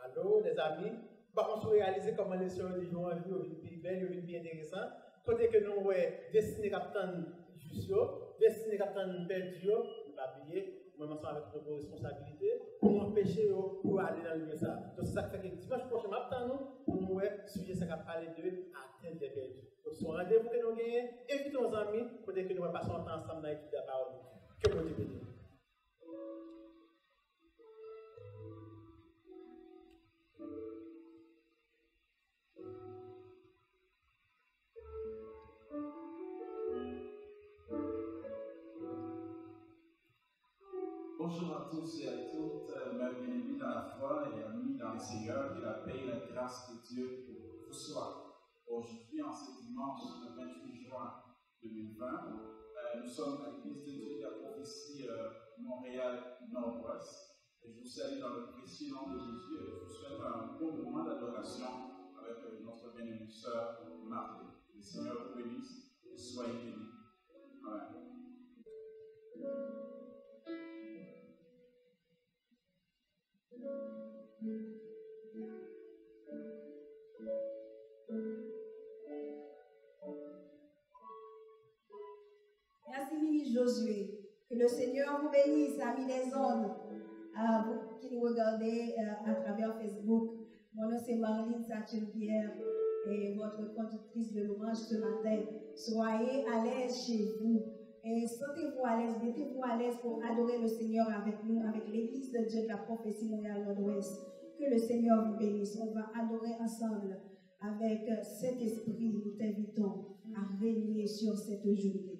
Allô, les amis. Par contre, vous réalisez comment les sœurs vivent en vie, une vie belle, une vie intéressante. Côté que nous, destiné capitaine Jusio, destiné capitaine Perdio, nous pas oublier, nous ensemble avec nos responsabilités, pour nous empêcher pour aller dans le lieu ça. Donc, c'est ça qui fait que dimanche prochain, nous pour nous suivre ce qu'on parle de atteindre des perdus. Donc, ce rendez-vous que nous gagnons, invitons nos amis, pour que nous passions un temps ensemble dans l'étude de la parole. Que vous Dieu bénisse. Bonjour à tous et à toutes, bienvenue dans la foi et amis dans le Seigneur, que la paix et la grâce de Dieu vous soient. Aujourd'hui, en ce dimanche, le 28 juin 2020, nous sommes à l'église de Dieu de la prophétie Montréal Nord-Ouest. Et je vous salue dans le précieux nom de Jésus et je vous souhaite un bon moment d'adoration avec notre bien-aimée sœur Marie. Le Seigneur vous bénisse et soyez bénis. Amen. Merci, ministre Josué. Que le Seigneur vous bénisse, amis des ondes, vous qui nous regardez à travers Facebook. Mon nom c'est Marlene Sachin-Pierre et votre conductrice de louange ce matin. Soyez à l'aise chez vous et sentez-vous à l'aise, mettez-vous à l'aise pour adorer le Seigneur avec nous, avec l'église de Dieu de la prophétie Montréal Nord-Ouest. Que le Seigneur vous bénisse. On va adorer ensemble avec cet esprit. Nous t'invitons à régner sur cette journée.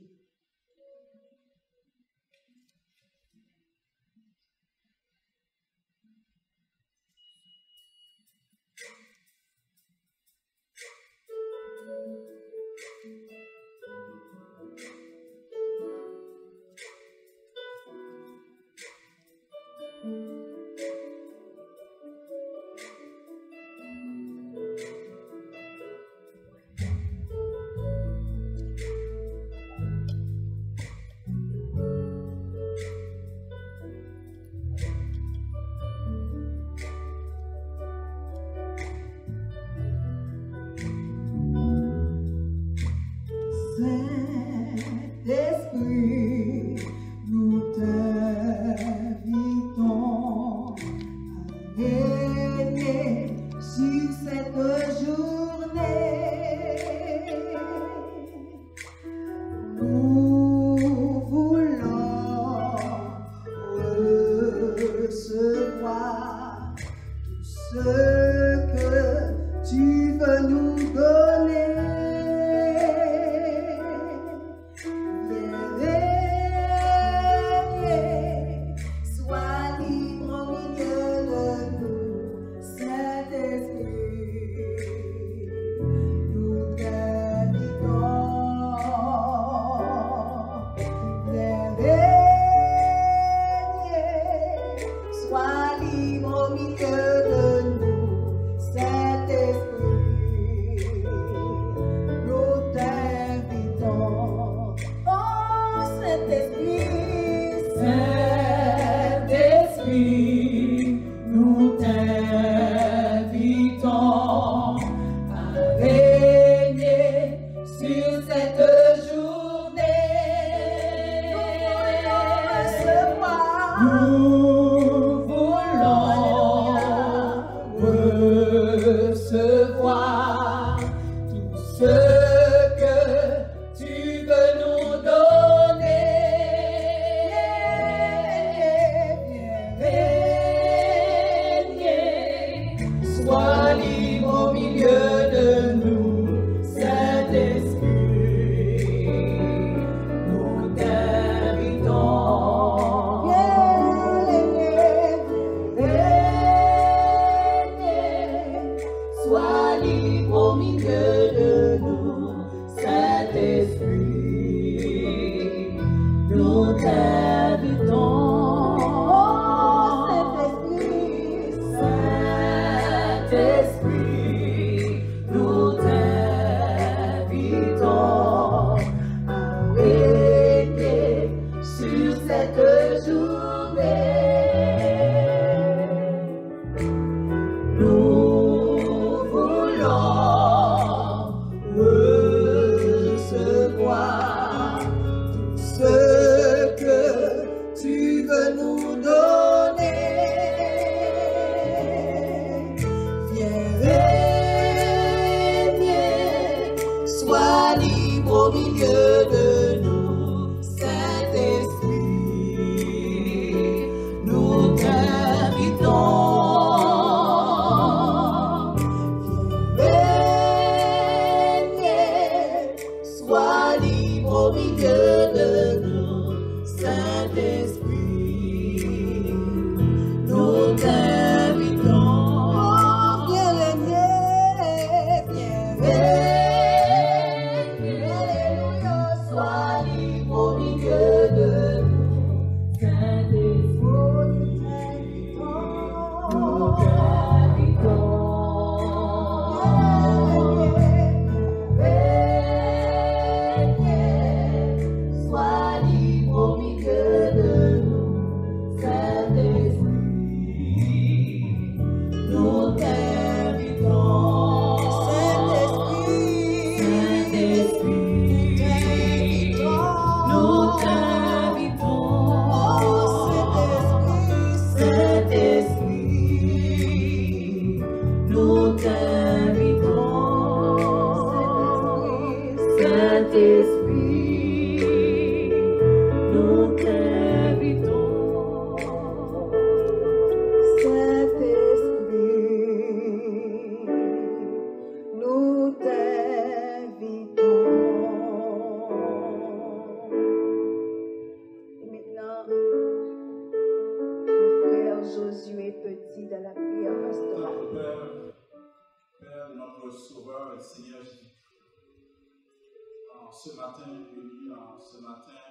Ce matin béni, ce matin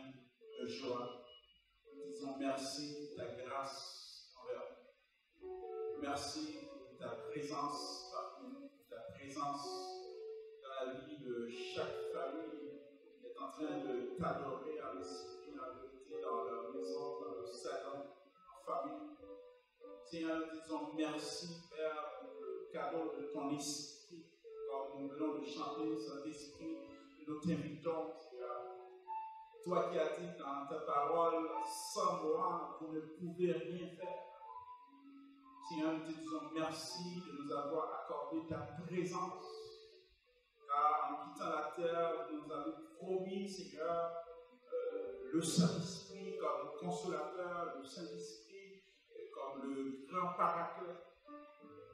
de joie, disons merci de ta grâce envers nous. Merci de ta présence parmi nous, de ta présence dans la vie de chaque famille qui est en train de t'adorer à l'esprit, à vérité, dans leur maison, dans leur salon, en famille. Seigneur, nous disons merci, Père, pour le cadeau de ton esprit, comme nous venons de chanter, Saint-Esprit. Nous t'invitons, toi qui as dit dans ta parole, sans moi, vous ne pouvez rien faire. Seigneur, nous te disons merci de nous avoir accordé ta présence, car en quittant la terre, vous nous avez promis, Seigneur, le Saint-Esprit comme consolateur, le Saint-Esprit comme le grand paraclet.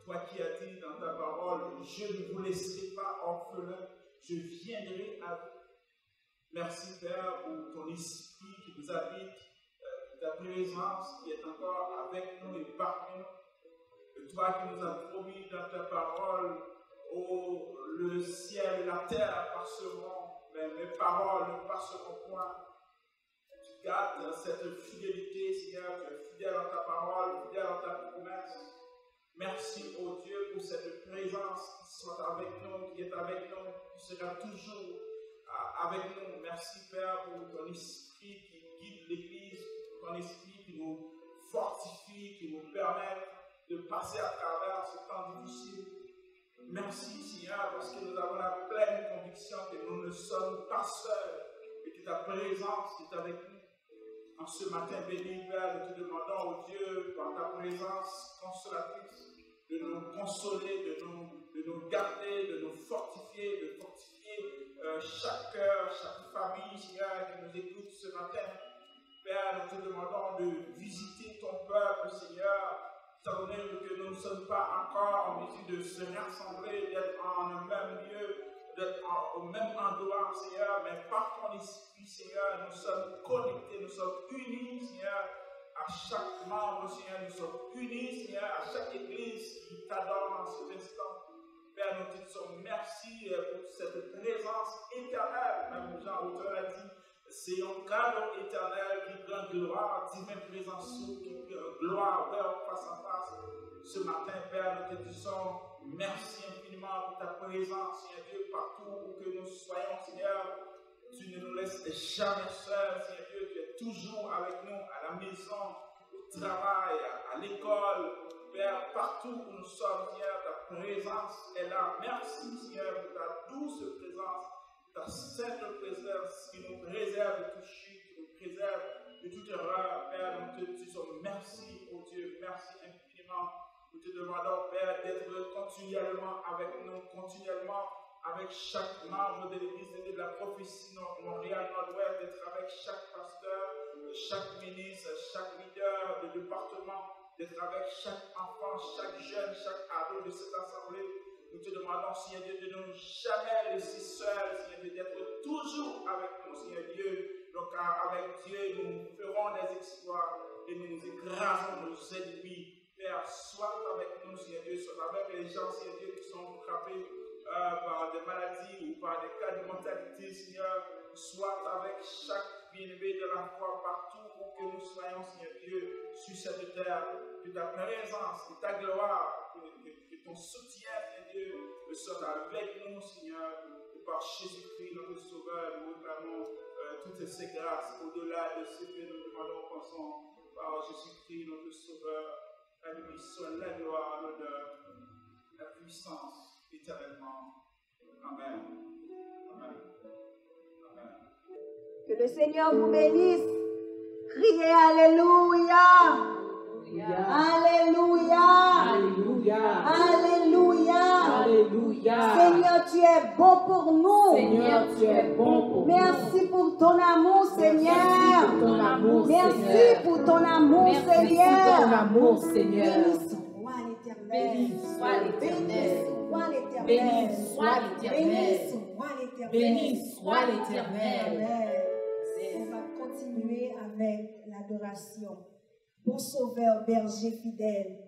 Toi qui as dit dans ta parole, je ne vous laisserai pas orphelin. Je viendrai à vous. Merci Père pour ton esprit qui nous habite, ta présence qui est encore avec nous et parmi nous. Et toi qui nous as promis dans ta parole, oh, le ciel et la terre passeront, mais mes paroles ne passeront point. Tu gardes cette fidélité, Seigneur, tu es fidèle dans ta parole, fidèle dans ta promesse. Merci, oh Dieu, pour cette présence qui soit avec nous, qui est avec nous, qui sera toujours avec nous. Merci, Père, pour ton esprit qui guide l'Église, ton esprit qui nous fortifie, qui nous permet de passer à travers ce temps difficile. Merci, Seigneur, parce que nous avons la pleine conviction que nous ne sommes pas seuls et que ta présence est avec nous. En ce matin béni, Père, nous te demandons, oh Dieu, par ta présence consolatrice, de nous consoler, de nous garder, de nous fortifier, de fortifier chaque cœur, chaque famille, Seigneur, qui nous écoute ce matin. Père, nous te demandons de visiter ton peuple, Seigneur, étant donné que nous ne sommes pas encore en mesure de se rassembler, d'être en un même lieu, d'être au même endroit, Seigneur, mais par ton esprit, Seigneur, nous sommes connectés, nous sommes unis, Seigneur, à chaque membre, Seigneur, nous sommes unis, Seigneur, à chaque église qui t'adore en cet instant. Père, nous te disons merci pour cette présence éternelle, même Jean Auteur a dit, c'est un cadeau éternel qui prend gloire, divine présence, qui prend gloire, vers face à face. Ce matin, Père, nous te disons merci infiniment pour ta présence, Seigneur Dieu, partout où que nous soyons, Seigneur. Tu ne nous laisses jamais seuls, Seigneur Dieu, tu es toujours avec nous, à la maison, au travail, à l'école, Père, partout où nous sommes, Seigneur, ta présence est là. Merci, Seigneur, pour ta douce présence, ta sainte présence qui nous préserve de toute chute, qui nous préserve de toute erreur. Père, nous te disons merci, oh Dieu, merci infiniment. Nous te demandons, Père, d'être continuellement avec nous, continuellement avec chaque membre de l'Église et de la prophétie Montréal-Nord-Ouest, d'être avec chaque pasteur, chaque ministre, chaque leader de département, d'être avec chaque enfant, chaque jeune, chaque ado de cette assemblée. Nous te demandons, Seigneur Dieu, de ne nous jamais laisser seuls, Seigneur Dieu, d'être toujours avec nous, Seigneur Dieu. Donc, avec Dieu, nous ferons des exploits et nous écrasons nos ennemis. Père, sois avec nous, Seigneur Dieu, sois avec les gens, Seigneur Dieu, qui sont frappés par des maladies ou par des cas de mortalité, Seigneur. Sois avec chaque bien-aimé de la foi partout où que nous soyons, Seigneur Dieu, sur cette terre. Que ta présence, que ta gloire, que ton toutes ces grâces, au-delà de ce que nous demandons en passant par Jésus-Christ, notre Sauveur. À lui soit la gloire, l'honneur, la puissance éternellement. Amen. Amen. Amen. Que le Seigneur vous bénisse. Criez Alléluia. Alléluia. Alléluia. Alléluia. Alléluia. Seigneur, tu es bon pour nous. Seigneur, tu es bon pour nous. Merci pour ton amour, Seigneur. Merci pour ton amour, Merci Seigneur. pour ton amour, Merci Seigneur. pour ton amour, Seigneur. Béni soit l'Éternel. Béni soit l'Éternel. Béni soit Béni l'Éternel. soit l'Éternel. Béni soit l'Éternel. Béni soit l'Éternel. Amen. On va continuer avec l'adoration. Bon Sauveur, berger fidèle,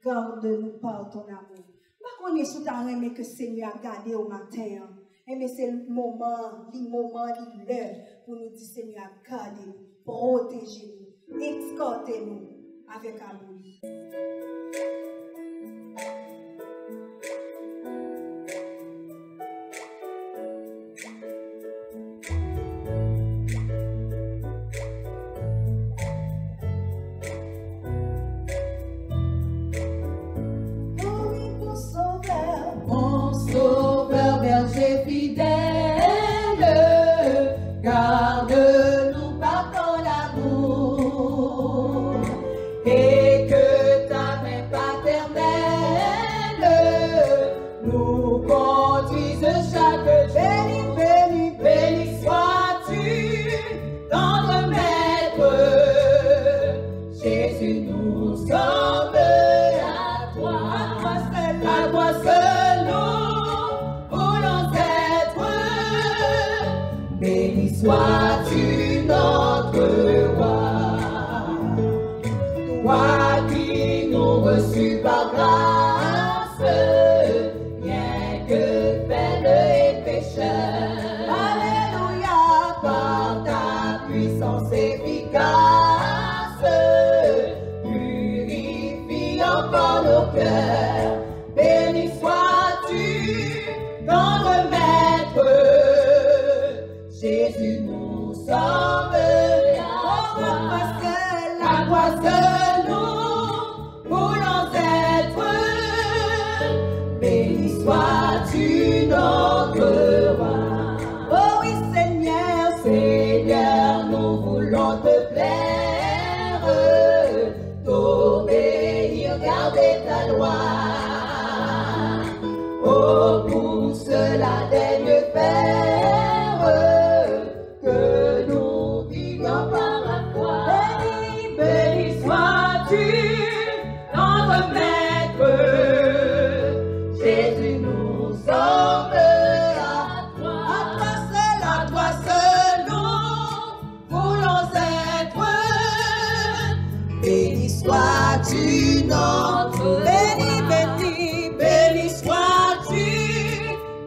garde-nous par ton amour. Je connais sous ta main que Seigneur a gardé au matin. Mais c'est le moment, l'heure pour nous dire Seigneur, gardez-nous, protégez-nous, escortez-nous avec amour. Sauveur, berger fidèle, garde-nous par ton amour, et que ta main paternelle nous conduise chaque jour. Béni, béni sois-tu, tendre maître, Jésus nous sauve à toi. À toi seul nous voulons être. Béni sois-tu notre roi, toi qui nous reçus par grâce, bien que faible et pécheur. Alléluia, par ta puissance efficace, purifie encore nos cœurs. Béni sois-tu, tendre maître, Jésus nous sauve à toi seul nous voulons être. Béni sois-tu notre roi. Oh oui Seigneur, Seigneur, nous voulons te plaire, t'obéir, garder ta loi. Oh, pour cela daigne faire que nous vivions par la foi. Béni, béni sois-tu, notre maître, Jésus nous sauve à toi. À toi seul nous voulons être. Béni sois-tu, notre béni, béni, béni sois-tu,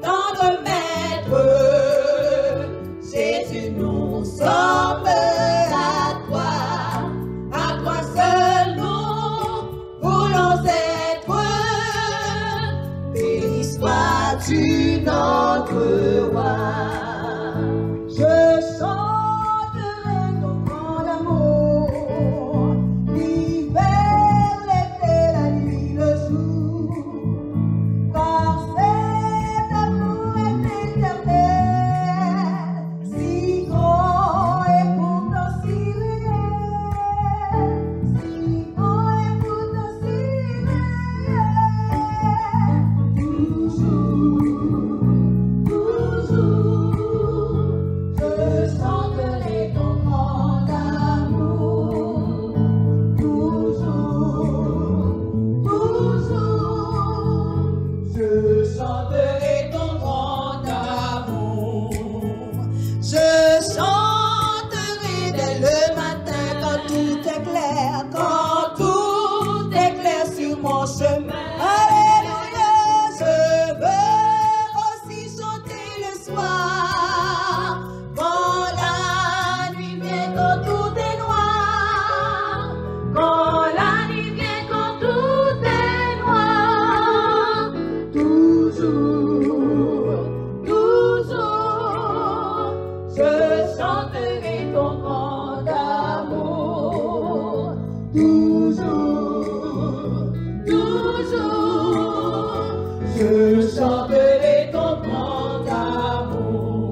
tendre maître, Jésus nous sauve à toi seul nous voulons être. Béni sois-tu, notre roi. Je chanterai ton grand amour, l'hiver, l'été, la nuit, le jour, car cet amour est éternel, si grand et pourtant si réel, si grand et pourtant si réel, toujours, toujours. Je chanterai ton grand amour.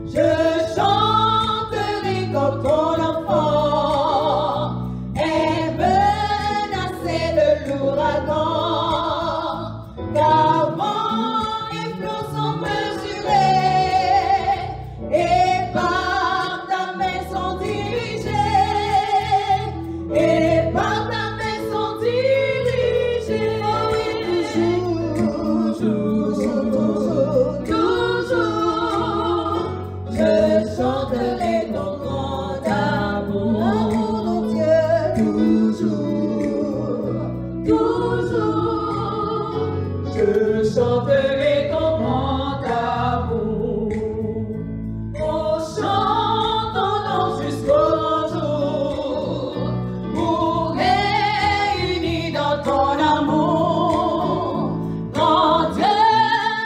Je chanterai quand ton enfant est menacé de l'ouragan. Car vent et flots sont mesurés et par ta main sont dirigés. Et par ta main sont dirigés. Toujours, toujours, je chanterai ton grand amour, mon Dieu. Toujours, toujours, je chanterai ton grand amour. On chante ton nom jusqu'au jour, pour réunis dans ton amour. Quand Dieu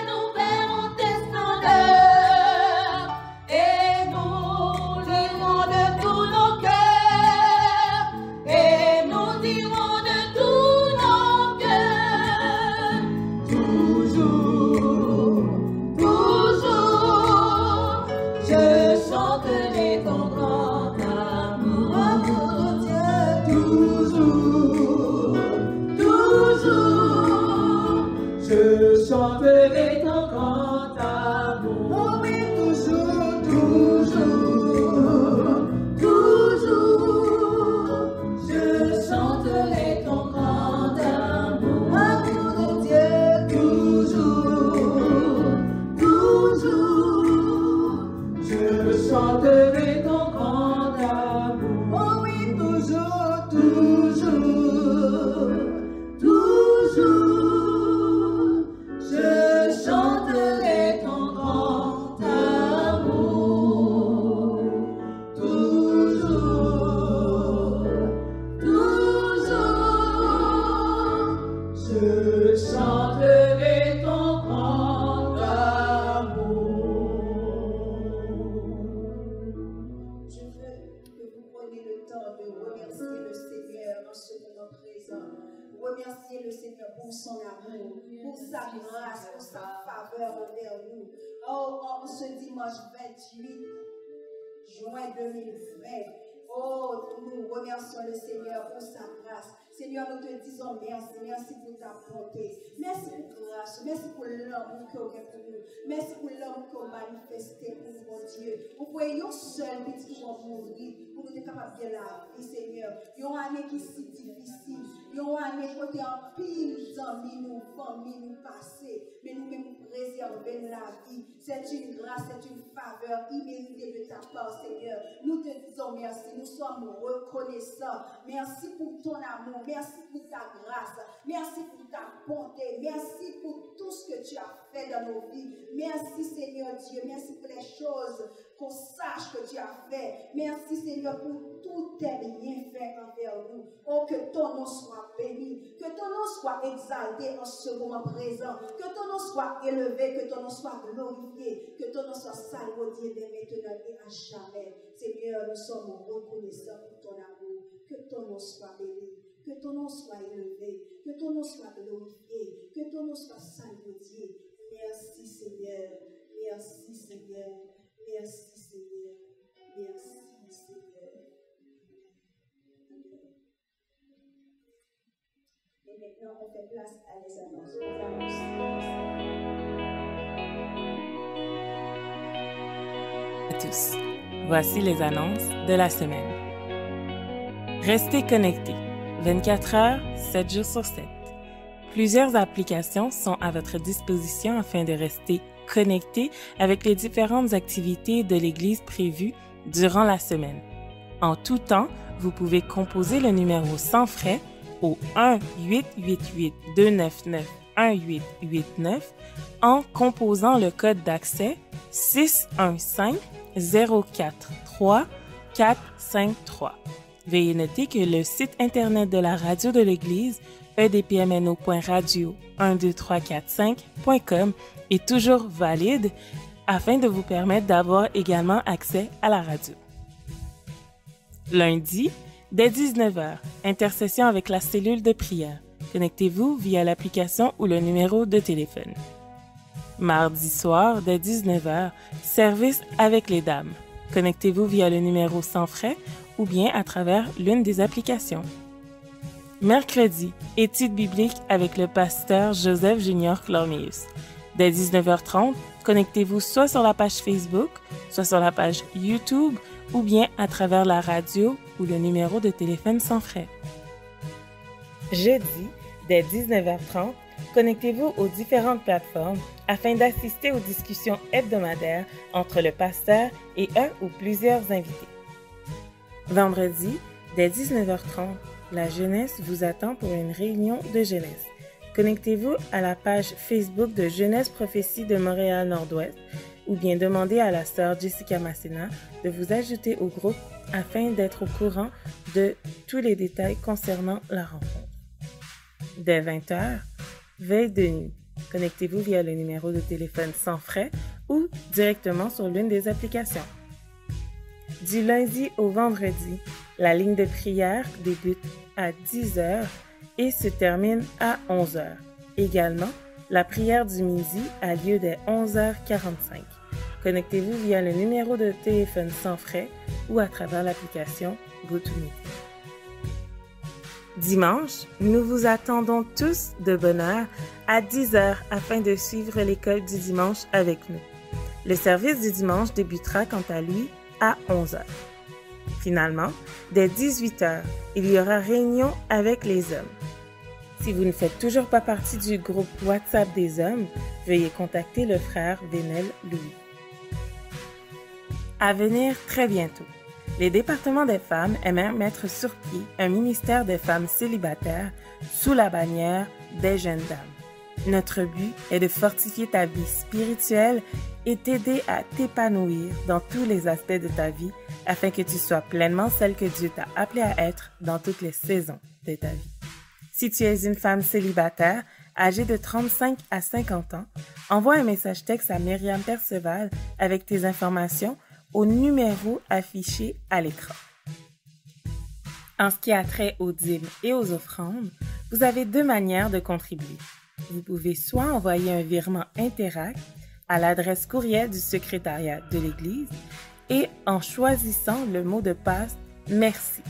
nous verrons tes splendeurs, et nous lirons de tous nos cœurs, et nous dirons de tous nos cœurs. Toujours, toujours, je chanterai ton grand amour, mon Dieu. Toujours, toujours, je chanterai ton grand amour. Oh oui, toujours, toujours, toujours, je chanterai ton grand amour. Amour de Dieu, toujours, toujours, je chanterai ton grand amour. Oh oui, toujours, toujours, toujours, je chanterai ton grand amour. Toujours, toujours, je chanterai ton grand amour. Je veux que vous preniez le temps de remercier le Seigneur en ce moment présent. Remercier le Seigneur pour son amour, pour sa grâce, pour sa faveur envers nous. Oh, en ce dimanche 28 juin 2020, oh, nous remercions le Seigneur pour sa grâce. Seigneur, nous te disons merci. Merci pour ta bonté. Merci pour grâce. Merci pour l'amour que vous avez pour nous. Merci pour l'amour que vous manifestez pour nous, mon Dieu. Vous voyez, seul petit qui vont mourir pour nous être capables de la vie, Seigneur. Il y a une année qui est si difficile. Il y a une année qui est en pile d'amis, nous, familles, nous passés. Mais nous-mêmes, nous préserver la vie. C'est une grâce, c'est une faveur imméritée de ta part, Seigneur. Nous te disons merci. Nous sommes reconnaissants. Merci pour ton amour. Merci pour ta grâce. Merci pour ta bonté. Merci pour tout ce que tu as fait dans nos vies. Merci, Seigneur Dieu. Merci pour les choses qu'on sache que tu as fait. Merci, Seigneur, pour tous tes bienfaits envers nous. Oh, que ton nom soit béni. Que ton nom soit exalté en ce moment présent. Que ton nom soit élevé. Que ton nom soit glorifié. Que ton nom soit salué dès maintenant et à jamais. Seigneur, nous sommes reconnaissants pour ton amour. Que ton nom soit béni. Que ton nom soit élevé, que ton nom soit glorifié, que ton nom soit salué. Merci Seigneur, merci Seigneur, merci Seigneur, merci Seigneur. Et maintenant on fait place à les annonces. À tous, voici les annonces de la semaine. Restez connectés. 24 heures, 7 jours sur 7. Plusieurs applications sont à votre disposition afin de rester connecté avec les différentes activités de l'Église prévues durant la semaine. En tout temps, vous pouvez composer le numéro sans frais au 1-888-299-1889 en composant le code d'accès 615-043-453. Veuillez noter que le site Internet de la radio de l'Église, edpmno.radio12345.com, est toujours valide afin de vous permettre d'avoir également accès à la radio. Lundi, dès 19h, intercession avec la cellule de prière. Connectez-vous via l'application ou le numéro de téléphone. Mardi soir, dès 19h, service avec les dames. Connectez-vous via le numéro sans frais ou bien à travers l'une des applications. Mercredi, études bibliques avec le pasteur Joseph Junior Clormius. Dès 19h30, connectez-vous soit sur la page Facebook, soit sur la page YouTube ou bien à travers la radio ou le numéro de téléphone sans frais. Jeudi, dès 19h30, connectez-vous aux différentes plateformes afin d'assister aux discussions hebdomadaires entre le pasteur et un ou plusieurs invités. Vendredi, dès 19h30, la jeunesse vous attend pour une réunion de jeunesse. Connectez-vous à la page Facebook de Jeunesse Prophétie de Montréal-Nord-Ouest ou bien demandez à la sœur Jessica Massena de vous ajouter au groupe afin d'être au courant de tous les détails concernant la rencontre. Dès 20h, veille de nuit. Connectez-vous via le numéro de téléphone sans frais ou directement sur l'une des applications. Du lundi au vendredi, la ligne de prière débute à 10h et se termine à 11h. Également, la prière du midi a lieu dès 11h45. Connectez-vous via le numéro de téléphone sans frais ou à travers l'application GoToMeeting. Dimanche, nous vous attendons tous de bonne heure à 10h afin de suivre l'école du dimanche avec nous. Le service du dimanche débutera quant à lui à 11h. Finalement, dès 18h, il y aura réunion avec les hommes. Si vous ne faites toujours pas partie du groupe WhatsApp des hommes, veuillez contacter le frère Vénel Louis. À venir très bientôt, les départements des femmes aimèrent mettre sur pied un ministère des femmes célibataires sous la bannière des jeunes dames. Notre but est de fortifier ta vie spirituelle et t'aider à t'épanouir dans tous les aspects de ta vie afin que tu sois pleinement celle que Dieu t'a appelée à être dans toutes les saisons de ta vie. Si tu es une femme célibataire âgée de 35 à 50 ans, envoie un message texte à Myriam Perceval avec tes informations au numéro affiché à l'écran. En ce qui a trait aux dîmes et aux offrandes, vous avez deux manières de contribuer. Vous pouvez soit envoyer un virement Interact à l'adresse courriel du secrétariat de l'Église et en choisissant le mot de passe « Merci ».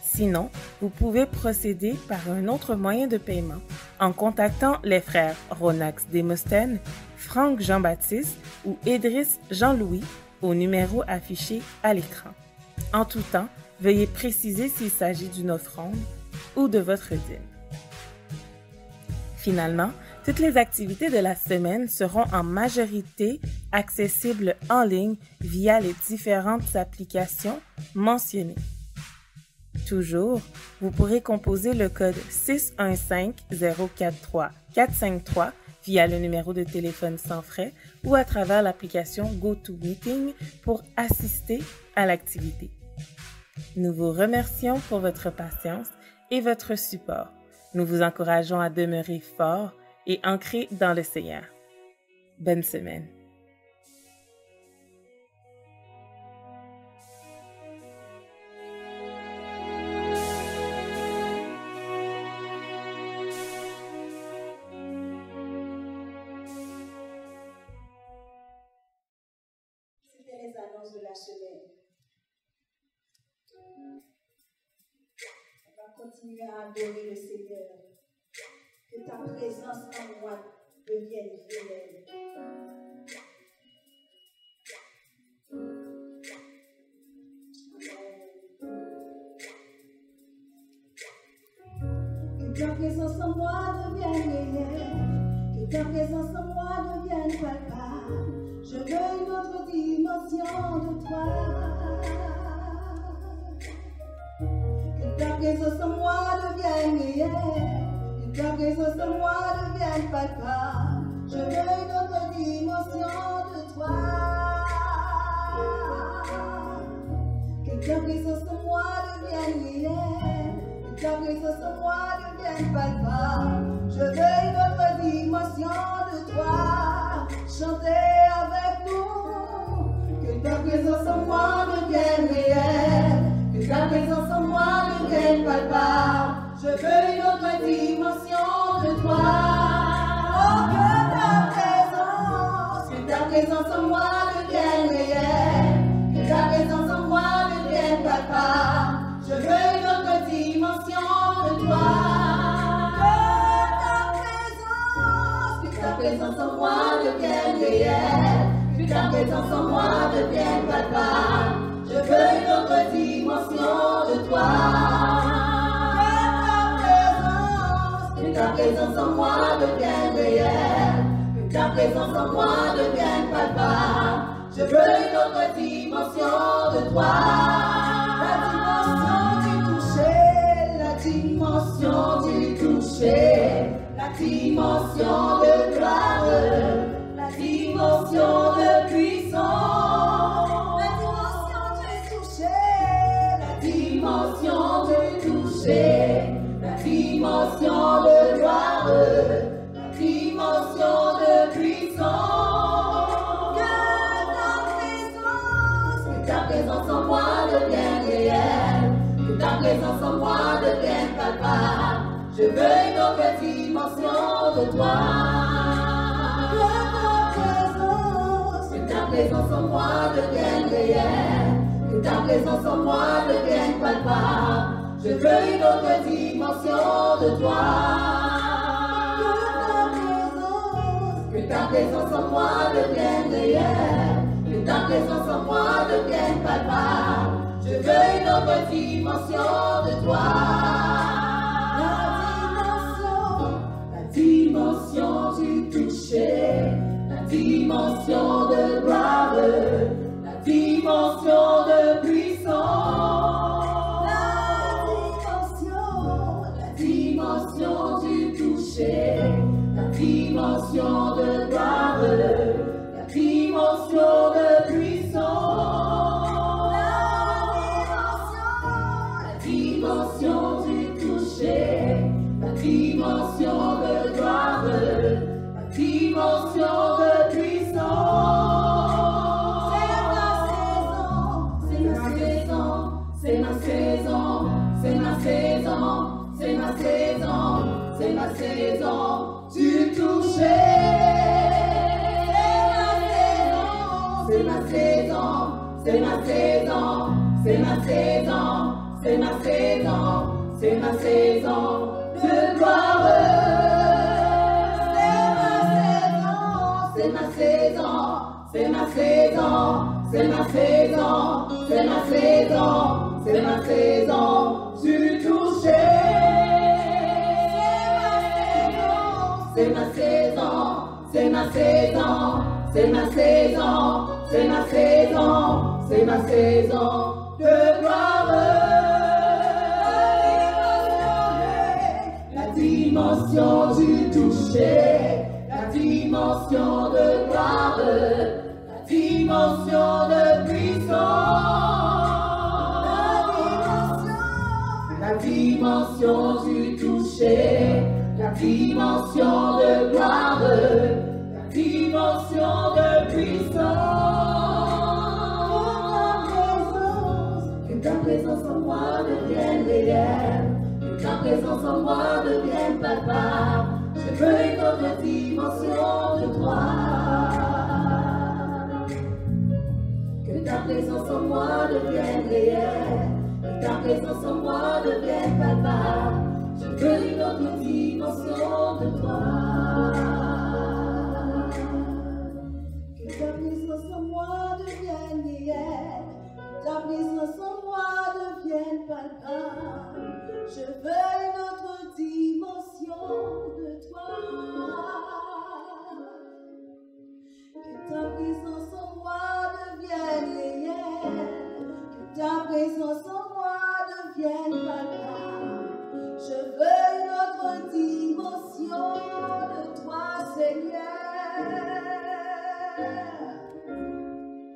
Sinon, vous pouvez procéder par un autre moyen de paiement en contactant les frères Ronax Demosthène, Franck Jean-Baptiste ou Idriss Jean-Louis au numéro affiché à l'écran. En tout temps, veuillez préciser s'il s'agit d'une offrande ou de votre dîme. Finalement, toutes les activités de la semaine seront en majorité accessibles en ligne via les différentes applications mentionnées. Toujours, vous pourrez composer le code 615-043-453 via le numéro de téléphone sans frais ou à travers l'application GoToMeeting pour assister à l'activité. Nous vous remercions pour votre patience et votre support. Nous vous encourageons à demeurer forts et ancrés dans le Seigneur. Bonne semaine. C'était les annonces de la semaine. On va continuer à adorer le Seigneur. Que ta présence en moi devienne réelle. Que ta présence en moi devienne réelle. Que ta présence en moi devienne palpable. Je veux une autre dimension de toi. Que ta présence en moi devienne réelle. Que ta présence en moi devienne palpable. Je veux une autre dimension de toi. Que ta présence en moi devienne réelle. Que ta présence en moi devienne palpable. Je veux une autre dimension de toi. Chantez avec nous. Que ta présence en moi devienne réelle. Que ta présence en moi devienne palpable. Je veux une autre dimension présence en moi devienne réelle, que ta présence en moi devienne palpable. Je veux une autre dimension de toi. Que ta présence en moi devienne réelle, que ta présence en moi devienne palpable. Je veux une autre dimension de toi. La dimension du toucher, la dimension de gloire, la dimension de puissance, la dimension du toucher, la dimension de gloire, la dimension de puissance. Que ta présence en moi devienne réelle, que ta présence en moi devienne palpable. Je veux une autre dimension de toi. Que ta présence en moi devienne réelle, que ta présence en moi devienne palpable. Je veux une autre dimension de toi. Que ta présence en moi devienne réelle, que ta présence en moi devienne palpable. Je veux une autre dimension de toi. La dimension du toucher, la dimension de gloire, la dimension de puissance, la dimension du toucher, la dimension de gloire, la dimension de puissance, la dimension du toucher, la dimension de gloire, la dimension de puissance. C'est ma saison, c'est ma saison, c'est ma saison, c'est ma saison, c'est ma saison du toucher. C'est ma saison, c'est ma saison, c'est ma saison, c'est ma saison, c'est ma saison de gloire. C'est ma saison, c'est ma saison, c'est ma saison, c'est ma saison, c'est ma saison du toucher. C'est ma saison, c'est ma saison, c'est ma saison, c'est ma saison, c'est ma saison de gloire. La dimension du toucher, la dimension de gloire, la dimension de puissance, la dimension du toucher, la dimension de gloire, la dimension de puissance. Que ta présence en moi devienne réelle, que ta présence en moi devienne palpable. Je veux une autre dimension de toi. Que ta présence en moi devienne réelle, que ta présence en moi devienne palpable. Je veux une autre dimension de toi. Que ta présence en moi devienne réelle, que ta présence en moi devienne palpable. Je veux une autre dimension de toi. Que ta présence en moi devienne réelle, que ta présence en moi devienne palpable. Je veux une autre dimension de toi, Seigneur.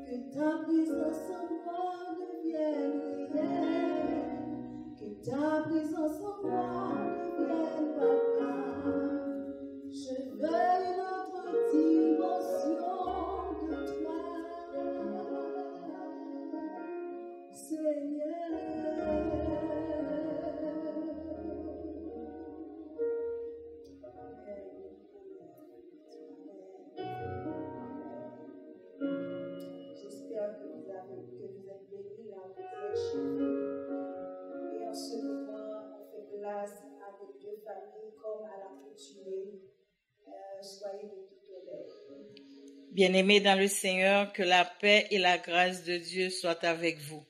Que ta présence en moi devienne réelle, que ta présence en moi Bien-aimés dans le Seigneur, que la paix et la grâce de Dieu soient avec vous.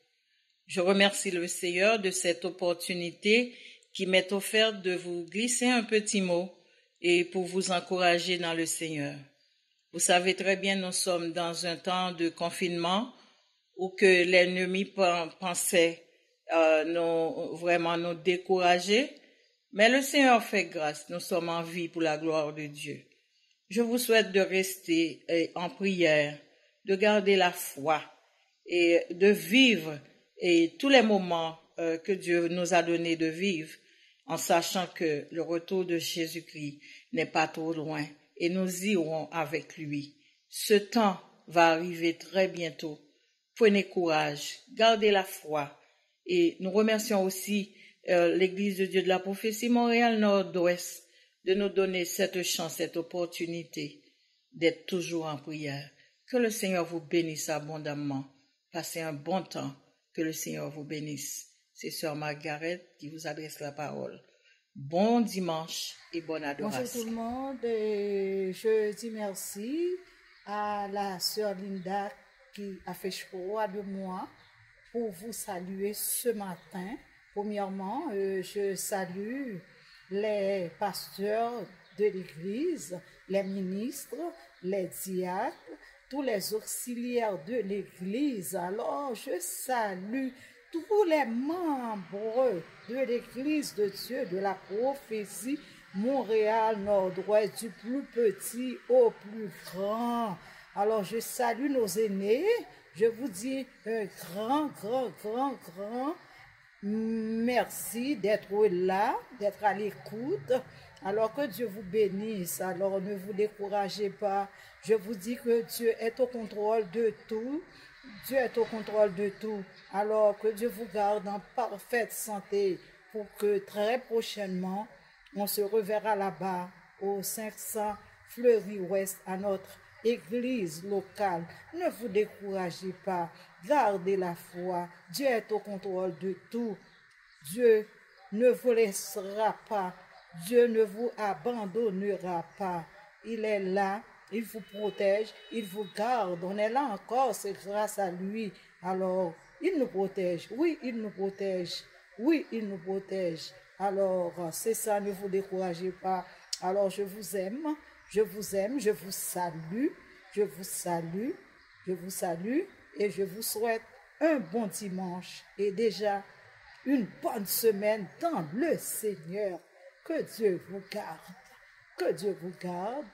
Je remercie le Seigneur de cette opportunité qui m'est offerte de vous glisser un petit mot et pour vous encourager dans le Seigneur. Vous savez très bien, nous sommes dans un temps de confinement où que l'ennemi pensait nous décourager, mais le Seigneur fait grâce, nous sommes en vie pour la gloire de Dieu. Je vous souhaite de rester en prière, de garder la foi et de vivre tous les moments que Dieu nous a donné de vivre, en sachant que le retour de Jésus-Christ n'est pas trop loin et nous irons avec lui. Ce temps va arriver très bientôt. Prenez courage, gardez la foi et nous remercions aussi l'Église de Dieu de la Prophétie Montréal Nord-Ouest de nous donner cette chance, cette opportunité d'être toujours en prière. Que le Seigneur vous bénisse abondamment. Passez un bon temps. Que le Seigneur vous bénisse. C'est Sœur Margaret qui vous adresse la parole. Bon dimanche et bonne adoration. Bonjour tout le monde. Et je dis merci à la Sœur Linda qui a fait choix de moi pour vous saluer ce matin. Premièrement, je salue les pasteurs de l'Église, les ministres, les diacres, tous les auxiliaires de l'Église. Alors, je salue tous les membres de l'Église de Dieu, de la prophétie Montréal Nord-Ouest, du plus petit au plus grand. Alors, je salue nos aînés. Je vous dis un grand merci d'être là, d'être à l'écoute. Alors que Dieu vous bénisse. Alors ne vous découragez pas. Je vous dis que Dieu est au contrôle de tout. Dieu est au contrôle de tout. Alors que Dieu vous garde en parfaite santé pour que très prochainement, on se reverra là-bas au 500 Fleury Ouest à notre église locale. Ne vous découragez pas. Gardez la foi. Dieu est au contrôle de tout. Dieu ne vous laissera pas. Dieu ne vous abandonnera pas. Il est là. Il vous protège. Il vous garde. On est là encore. C'est grâce à lui. Alors, il nous protège. Oui, il nous protège. Oui, il nous protège. Alors, c'est ça. Ne vous découragez pas. Alors, je vous aime. Je vous aime, je vous salue, je vous salue, je vous salue et je vous souhaite un bon dimanche et déjà une bonne semaine dans le Seigneur. Que Dieu vous garde, que Dieu vous garde.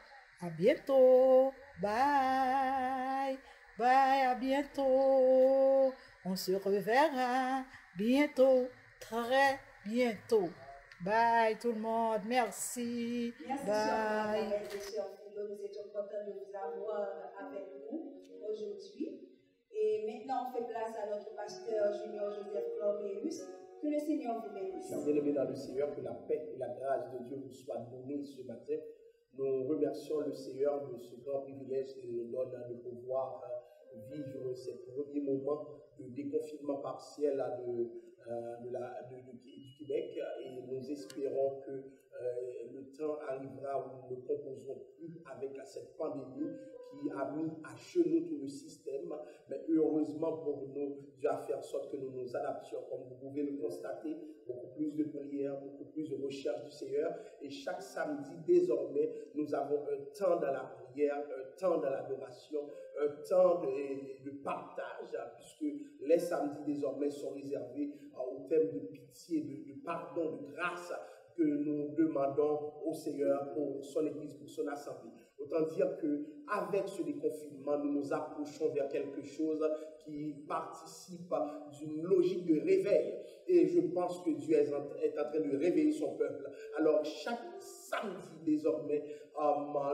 À bientôt, bye, bye, à bientôt. On se reverra bientôt, très bientôt. Bye tout le monde, merci. Merci, bye. Nous étions contents de vous avoir avec nous aujourd'hui. Et maintenant, on fait place à notre pasteur Junior Joseph Glorieux. Que le Seigneur vous bénisse. Bien-aimés dans le Seigneur, que la paix et la grâce de Dieu vous soient données ce matin. Nous remercions le Seigneur de ce grand privilège qu'il nous donne de pouvoir vivre ces premiers moments de déconfinement partiel du Québec et nous espérons que le temps arrivera où nous ne composerons plus avec cette pandémie qui a mis à genoux tout le système. Mais heureusement pour nous, Dieu a fait en sorte que nous nous adaptions, comme vous pouvez le constater, beaucoup plus de prières, beaucoup plus de recherche du Seigneur. Et chaque samedi, désormais, nous avons un temps dans la prière, un temps dans l'adoration, un temps de partage, puisque les samedis désormais sont réservés au thème de pitié, de pardon, de grâce que nous demandons au Seigneur pour son Église, pour son assemblée. Autant dire qu'avec ce déconfinement, nous nous approchons vers quelque chose qui participe d'une logique de réveil. Et je pense que Dieu est en train de réveiller son peuple. Alors, chaque samedi désormais,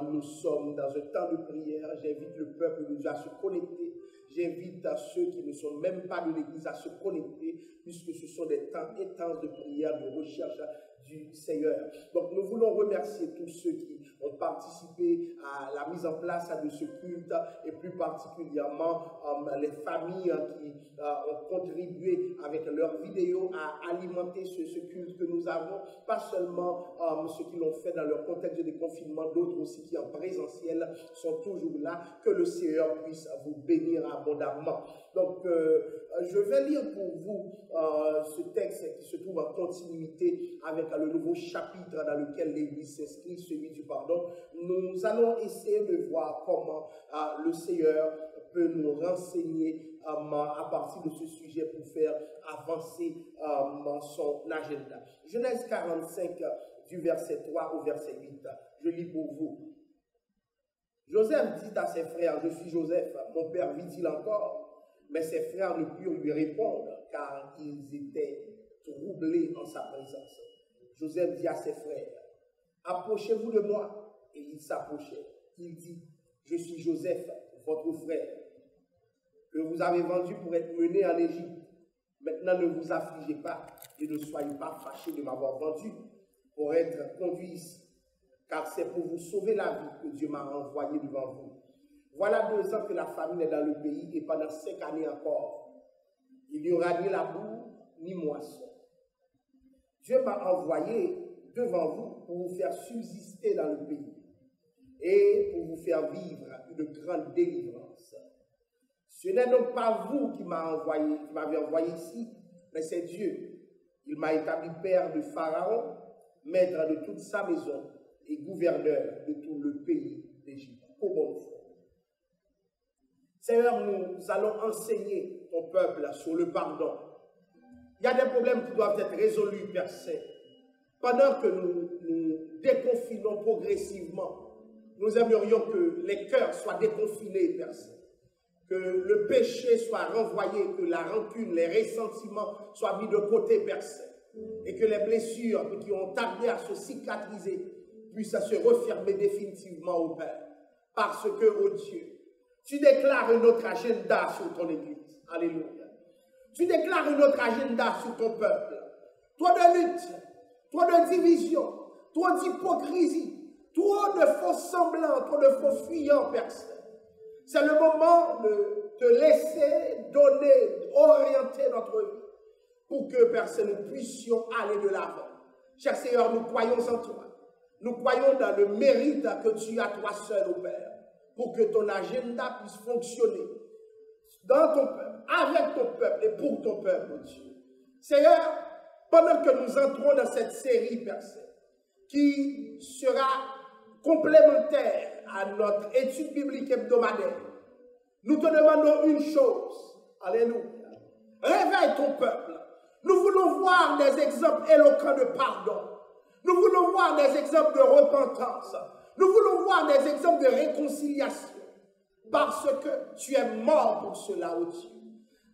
nous sommes dans un temps de prière. J'invite le peuple de Dieu à se connecter. J'invite à ceux qui ne sont même pas de l'Église à se connecter, puisque ce sont des temps intenses de prière, de recherche du Seigneur. Donc, nous voulons remercier tous ceux qui ont participé participé à la mise en place de ce culte et plus particulièrement les familles qui ont contribué avec leurs vidéos à alimenter ce culte que nous avons, pas seulement ceux qui l'ont fait dans leur contexte de déconfinement, d'autres aussi qui en présentiel sont toujours là. Que le Seigneur puisse vous bénir abondamment. Donc, je vais lire pour vous ce texte qui se trouve en continuité avec le nouveau chapitre dans lequel l'Église s'inscrit, celui du pardon. Nous allons essayer de voir comment le Seigneur peut nous renseigner à partir de ce sujet pour faire avancer son agenda. Genèse 45, du verset 3 au verset 8. Je lis pour vous. Joseph dit à ses frères, je suis Joseph, mon père vit-il encore? Mais ses frères ne purent lui répondre, car ils étaient troublés en sa présence. Joseph dit à ses frères, approchez-vous de moi. Et ils s'approchaient. Il dit, je suis Joseph, votre frère, que vous avez vendu pour être mené en Égypte. Maintenant, ne vous affligez pas et ne soyez pas fâchés de m'avoir vendu pour être conduit ici, car c'est pour vous sauver la vie que Dieu m'a envoyé devant vous. Voilà 2 ans que la famine est dans le pays et pendant 5 années encore, il n'y aura ni labour ni moisson. Dieu m'a envoyé devant vous pour vous faire subsister dans le pays et pour vous faire vivre une grande délivrance. Ce n'est donc pas vous qui m'avez envoyé ici, mais c'est Dieu. Il m'a établi père de Pharaon, maître de toute sa maison et gouverneur de tout le pays d'Égypte. Comment faire? Seigneur, nous allons enseigner ton peuple sur le pardon. Il y a des problèmes qui doivent être résolus, Père Saint. Pendant que nous déconfinons progressivement, nous aimerions que les cœurs soient déconfinés, Père Saint. Que le péché soit renvoyé, que la rancune, les ressentiments soient mis de côté, Père Saint. Et que les blessures qui ont tardé à se cicatriser puissent se refermer définitivement au Père. Parce que, oh Dieu, tu déclares un autre agenda sur ton Église. Alléluia. Tu déclares un autre agenda sur ton peuple. Toi de lutte, toi de division, toi d'hypocrisie, toi de faux semblants, toi de faux fuyants, Père Saint. C'est le moment de te laisser donner, orienter notre vie pour que, Père Saint, nous puissions aller de l'avant. Cher Seigneur, nous croyons en toi. Nous croyons dans le mérite que tu as toi seul, au Père, pour que ton agenda puisse fonctionner dans ton peuple, avec ton peuple et pour ton peuple, Dieu. Seigneur, pendant que nous entrons dans cette série, Père Saint, qui sera complémentaire à notre étude biblique hebdomadaire, nous te demandons une chose. Alléluia. Réveille ton peuple. Nous voulons voir des exemples éloquents de pardon. Nous voulons voir des exemples de repentance. Nous voulons voir des exemples de réconciliation. Parce que tu es mort pour cela, oh Dieu.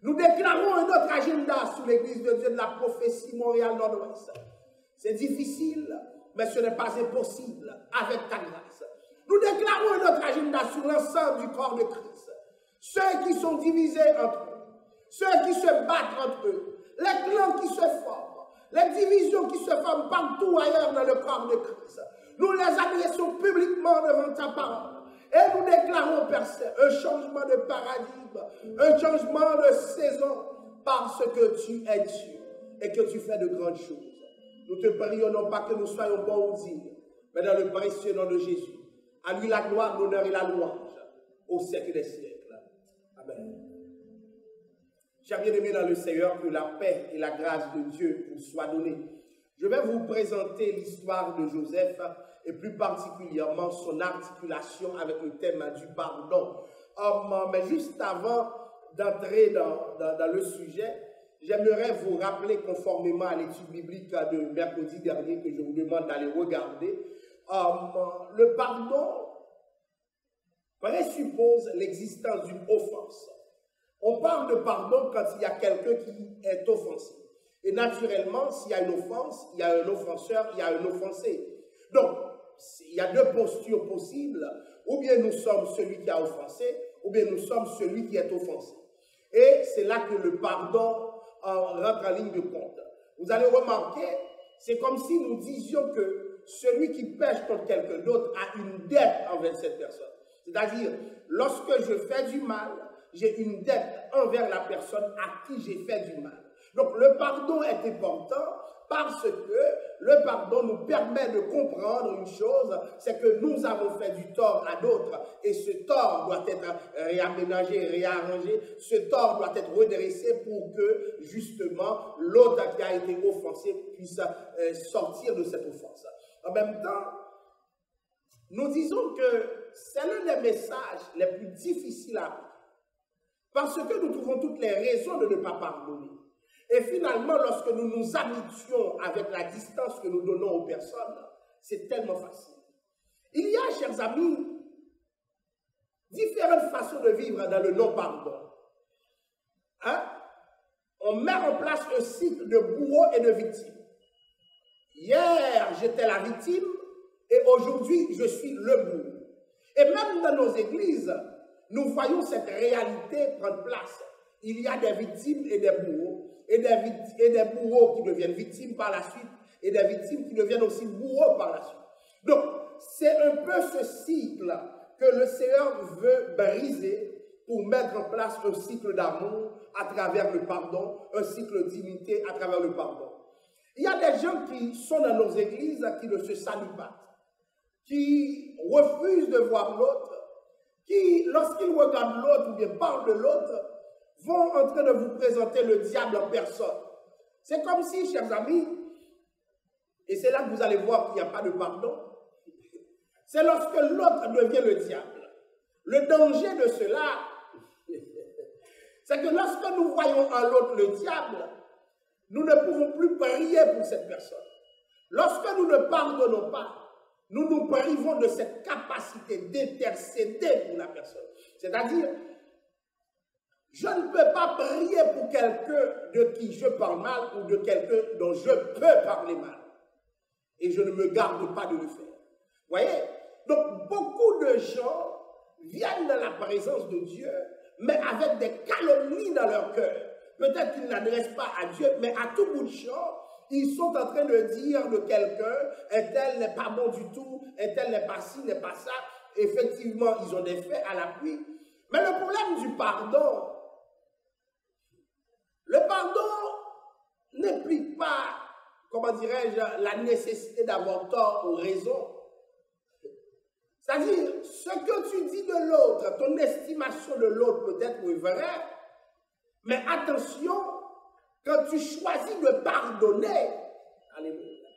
Nous déclarons un autre agenda sur l'Église de Dieu de la prophétie Montréal Nord-Ouest. C'est difficile, mais ce n'est pas impossible avec ta grâce. Nous déclarons un autre agenda sur l'ensemble du corps de Christ. Ceux qui sont divisés entre eux, ceux qui se battent entre eux, les clans qui se forment, les divisions qui se forment partout ailleurs dans le corps de Christ. Nous les adressons publiquement devant ta parole. Et nous déclarons, Père Saint, un changement de paradigme, un changement de saison, parce que tu es Dieu et que tu fais de grandes choses. Nous te prions non pas que nous soyons bons ou dignes, mais dans le précieux nom de Jésus. À lui la gloire, l'honneur et la louange, au siècle des siècles. Amen. Chers bien-aimés dans le Seigneur, que la paix et la grâce de Dieu vous soient données. Je vais vous présenter l'histoire de Joseph et plus particulièrement son articulation avec le thème du pardon. Mais juste avant d'entrer dans le sujet, j'aimerais vous rappeler, conformément à l'étude biblique de mercredi dernier que je vous demande d'aller regarder, le pardon présuppose l'existence d'une offense. On parle de pardon quand il y a quelqu'un qui est offensé. Et naturellement, s'il y a une offense, il y a un offenseur, il y a un offensé. Donc, il y a 2 postures possibles. Ou bien nous sommes celui qui a offensé, ou bien nous sommes celui qui est offensé. Et c'est là que le pardon rentre en ligne de compte. Vous allez remarquer, c'est comme si nous disions que celui qui pêche contre quelqu'un d'autre a une dette envers cette personne. C'est-à-dire, lorsque je fais du mal, j'ai une dette envers la personne à qui j'ai fait du mal. Donc le pardon est important parce que le pardon nous permet de comprendre une chose, c'est que nous avons fait du tort à d'autres et ce tort doit être réaménagé, réarrangé, ce tort doit être redressé pour que justement l'autre qui a été offensé puisse sortir de cette offense. En même temps, nous disons que c'est l'un des messages les plus difficiles à apprendre parce que nous trouvons toutes les raisons de ne pas pardonner. Et finalement, lorsque nous nous habituons avec la distance que nous donnons aux personnes, c'est tellement facile. Il y a, chers amis, différentes façons de vivre dans le non-pardon. Hein? On met en place un cycle de bourreau et de victime. Hier, j'étais la victime et aujourd'hui, je suis le bourreau. Et même dans nos églises, nous voyons cette réalité prendre place. Il y a des victimes et des bourreaux. Et des bourreaux qui deviennent victimes par la suite, et des victimes qui deviennent aussi bourreaux par la suite. Donc, c'est un peu ce cycle que le Seigneur veut briser pour mettre en place un cycle d'amour à travers le pardon, un cycle d'unité à travers le pardon. Il y a des gens qui sont dans nos églises qui ne se saluent pas, qui refusent de voir l'autre, qui, lorsqu'ils regardent l'autre ou bien parlent de l'autre, vont en train de vous présenter le diable en personne. C'est comme si, chers amis, et c'est là que vous allez voir qu'il n'y a pas de pardon, c'est lorsque l'autre devient le diable. Le danger de cela, c'est que lorsque nous voyons en l'autre le diable, nous ne pouvons plus prier pour cette personne. Lorsque nous ne pardonnons pas, nous nous privons de cette capacité d'intercéder pour la personne. C'est-à-dire, je ne peux pas prier pour quelqu'un de qui je parle mal ou de quelqu'un dont je peux parler mal. Et je ne me garde pas de le faire. Vous voyez? Donc, beaucoup de gens viennent dans la présence de Dieu, mais avec des calomnies dans leur cœur. Peut-être qu'ils n'adressent pas à Dieu, mais à tout bout de champ, ils sont en train de dire de quelqu'un, un tel n'est pas bon du tout, un tel n'est pas ci, n'est pas ça. Effectivement, ils ont des faits à l'appui. Mais le problème du pardon, le pardon n'implique pas, comment dirais-je, la nécessité d'avoir tort ou raison. C'est-à-dire, ce que tu dis de l'autre, ton estimation de l'autre peut être vraie, mais attention, quand tu choisis de pardonner, alléluia,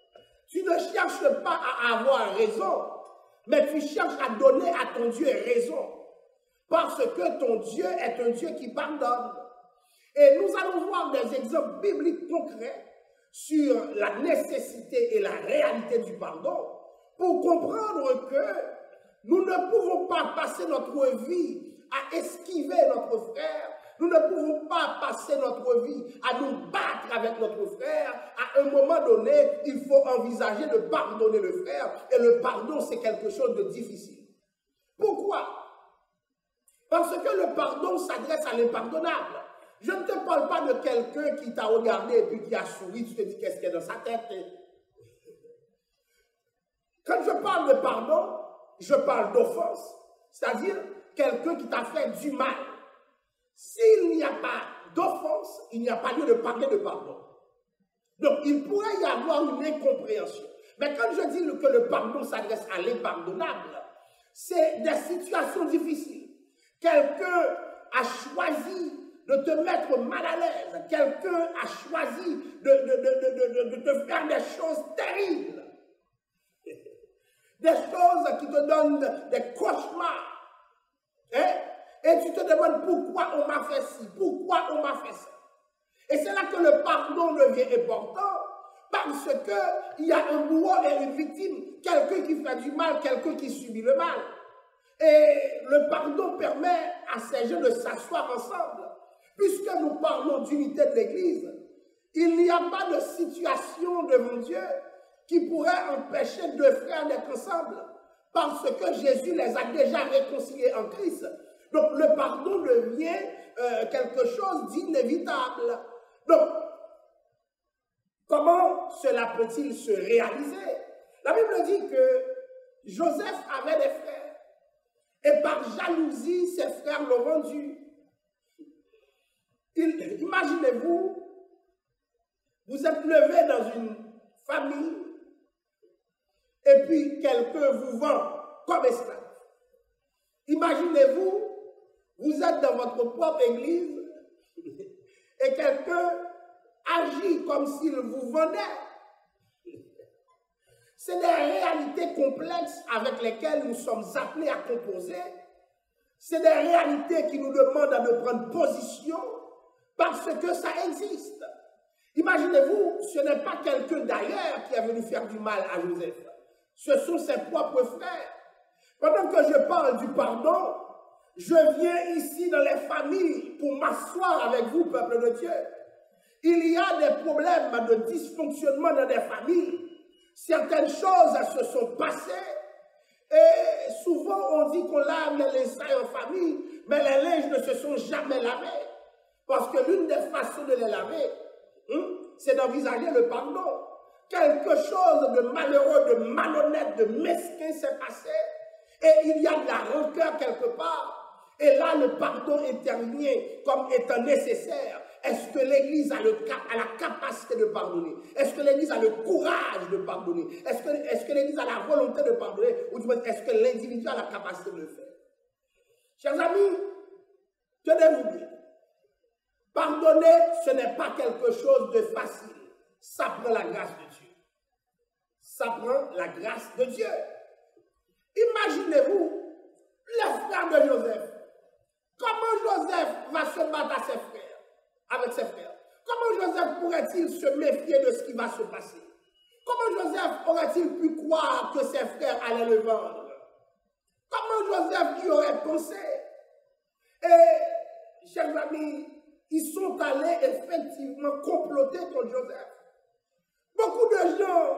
tu ne cherches pas à avoir raison, mais tu cherches à donner à ton Dieu raison, parce que ton Dieu est un Dieu qui pardonne. Et nous allons voir des exemples bibliques concrets sur la nécessité et la réalité du pardon pour comprendre que nous ne pouvons pas passer notre vie à esquiver notre frère. Nous ne pouvons pas passer notre vie à nous battre avec notre frère. À un moment donné, il faut envisager de pardonner le frère. Et le pardon, c'est quelque chose de difficile. Pourquoi? Parce que le pardon s'adresse à l'impardonnable. Je ne te parle pas de quelqu'un qui t'a regardé et puis qui a souri, tu te dis qu'est-ce qu'il y a dans sa tête. Quand je parle de pardon, je parle d'offense, c'est-à-dire quelqu'un qui t'a fait du mal. S'il n'y a pas d'offense, il n'y a pas lieu de parler de pardon. Donc, il pourrait y avoir une incompréhension. Mais quand je dis que le pardon s'adresse à l'impardonnable, c'est des situations difficiles. Quelqu'un a choisi de te mettre mal à l'aise. Quelqu'un a choisi de te faire des choses terribles. Des choses qui te donnent des cauchemars. Hein? Et tu te demandes pourquoi on m'a fait ci, pourquoi on m'a fait ça. Et c'est là que le pardon devient important, parce qu'il y a un bourreau et une victime, quelqu'un qui fait du mal, quelqu'un qui subit le mal. Et le pardon permet à ces gens de s'asseoir ensemble. Puisque nous parlons d'unité de l'Église, il n'y a pas de situation devant Dieu qui pourrait empêcher deux frères d'être ensemble, parce que Jésus les a déjà réconciliés en Christ. Donc le pardon devient quelque chose d'inévitable. Donc, comment cela peut-il se réaliser? La Bible dit que Joseph avait des frères. Et par jalousie, ses frères l'ont vendu. Imaginez-vous, vous êtes levé dans une famille et puis quelqu'un vous vend comme esclave. Imaginez-vous, vous êtes dans votre propre église et quelqu'un agit comme s'il vous vendait. C'est des réalités complexes avec lesquelles nous sommes appelés à composer. C'est des réalités qui nous demandent de prendre position parce que ça existe. Imaginez-vous, ce n'est pas quelqu'un d'ailleurs qui est venu faire du mal à Joseph. Ce sont ses propres frères. Pendant que je parle du pardon, je viens ici dans les familles pour m'asseoir avec vous, peuple de Dieu. Il y a des problèmes de dysfonctionnement dans des familles. Certaines choses se sont passées et souvent on dit qu'on lave les linges en famille, mais les linges ne se sont jamais lavés. Parce que l'une des façons de les laver, c'est d'envisager le pardon. Quelque chose de malheureux, de malhonnête, de mesquin s'est passé et il y a de la rancœur quelque part. Et là, le pardon intervient comme étant nécessaire. Est-ce que l'Église a la capacité de pardonner? Est-ce que l'Église a le courage de pardonner? Est-ce que l'Église a la volonté de pardonner? Ou est-ce que l'individu a la capacité de le faire? Chers amis, tenez-vous bien. Pardonner, ce n'est pas quelque chose de facile. Ça prend la grâce de Dieu. Ça prend la grâce de Dieu. Imaginez-vous les frères de Joseph. Comment Joseph va se battre à ses frères, avec ses frères? Comment Joseph pourrait-il se méfier de ce qui va se passer? Comment Joseph aurait-il pu croire que ses frères allaient le vendre? Comment Joseph y aurait pensé? Et, chers amis, ils sont allés effectivement comploter contre Joseph. Beaucoup de gens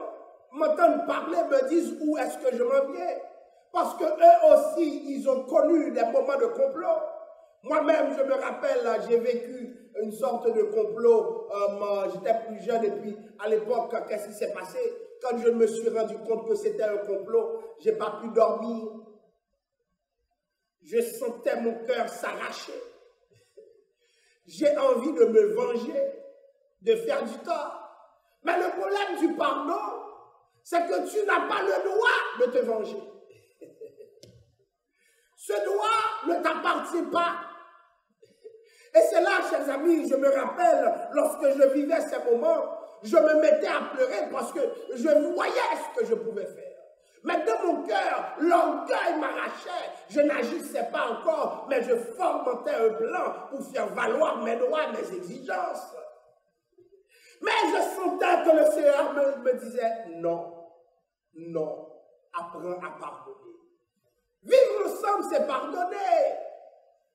m'entendent parler, me disent où est-ce que je m'en viens? Parce qu'eux aussi, ils ont connu des moments de complot. Moi-même, je me rappelle, j'ai vécu une sorte de complot. J'étais plus jeune et puis à l'époque, qu'est-ce qui s'est passé? Quand je me suis rendu compte que c'était un complot, je n'ai pas pu dormir. Je sentais mon cœur s'arracher. J'ai envie de me venger, de faire du tort. Mais le problème du pardon, c'est que tu n'as pas le droit de te venger. Ce droit ne t'appartient pas. Et c'est là, chers amis, je me rappelle, lorsque je vivais ces moments, je me mettais à pleurer parce que je voyais ce que je pouvais faire. Mais dans mon cœur, l'orgueil m'arrachait. Je n'agissais pas encore, mais je fomentais un plan pour faire valoir mes droits, mes exigences. Mais je sentais que le Seigneur me disait, non, non, apprends à pardonner. Vivre ensemble, c'est pardonner.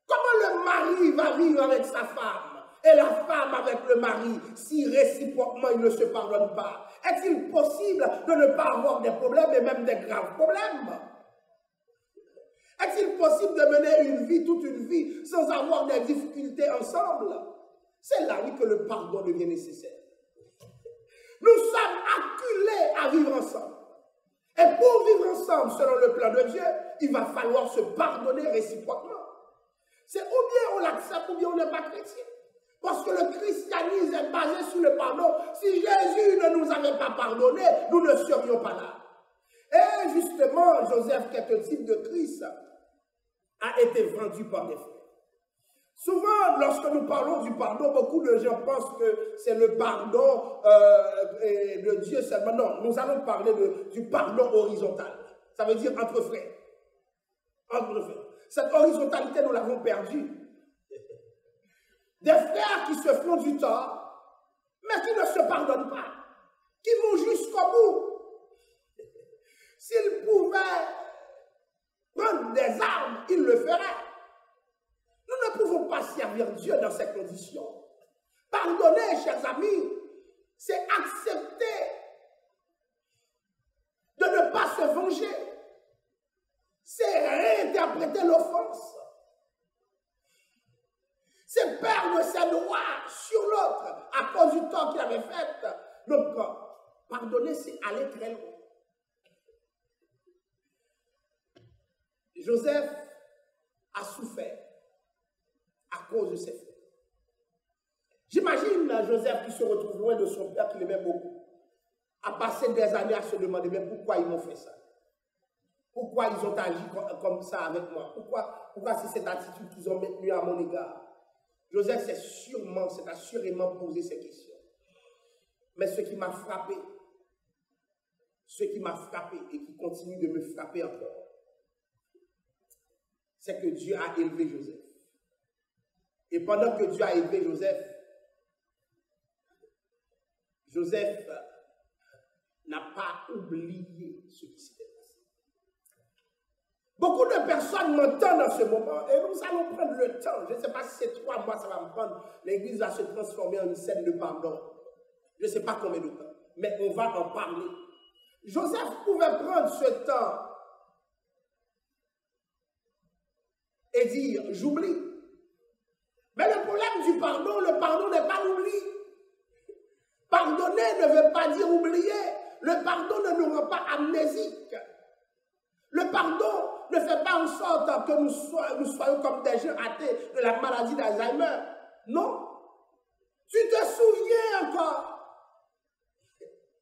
Comment le mari va vivre avec sa femme et la femme avec le mari si réciproquement ils ne se pardonnent pas? Est-il possible de ne pas avoir des problèmes et même des graves problèmes? Est-il possible de mener une vie, toute une vie, sans avoir des difficultés ensemble? C'est là, oui, que le pardon devient nécessaire. Nous sommes acculés à vivre ensemble. Et pour vivre ensemble, selon le plan de Dieu, il va falloir se pardonner réciproquement. C'est ou bien on l'accepte ou bien on n'est pas chrétien. Parce que le christianisme est basé sur le pardon. Si Jésus ne nous avait pas pardonné, nous ne serions pas là. Et justement, Joseph, qui est un type de Christ, a été vendu par des frères. Souvent, lorsque nous parlons du pardon, beaucoup de gens pensent que c'est le pardon de Dieu seulement. Non, nous allons parler du pardon horizontal. Ça veut dire entre frères. Entre frères. Cette horizontalité, nous l'avons perdue. Des frères qui se font du tort, mais qui ne se pardonnent pas, qui vont jusqu'au bout. S'ils pouvaient prendre des armes, ils le feraient. Nous ne pouvons pas servir Dieu dans ces conditions. Pardonner, chers amis, c'est accepter de ne pas se venger. C'est réinterpréter l'offense. C'est perdre ses droits sur l'autre à cause du tort qu'il avait fait. Donc, pardonner, c'est aller très loin. Joseph a souffert à cause de ses frères. J'imagine Joseph qui se retrouve loin de son père, qu'il aimait beaucoup, a passé des années à se demander, mais pourquoi ils m'ont fait ça? Pourquoi ils ont agi comme ça avec moi? Pourquoi c'est cette attitude qu'ils ont maintenue à mon égard? Joseph s'est assurément posé ces questions. Mais ce qui m'a frappé et qui continue de me frapper encore, c'est que Dieu a élevé Joseph. Et pendant que Dieu a élevé Joseph n'a pas oublié ce qui s'était passé. Beaucoup de personnes m'entendent dans ce moment et nous allons prendre le temps. Je ne sais pas si c'est 3 mois, ça va me prendre. L'église va se transformer en une scène de pardon. Je ne sais pas combien de temps, mais on va en parler. Joseph pouvait prendre ce temps et dire, j'oublie. Mais le problème du pardon, le pardon n'est pas l'oubli. Pardonner ne veut pas dire oublier. Le pardon ne nous rend pas amnésiques. Le pardon ne fait pas en sorte que nous soyons comme des gens atteints de la maladie d'Alzheimer. Non. Tu te souviens encore.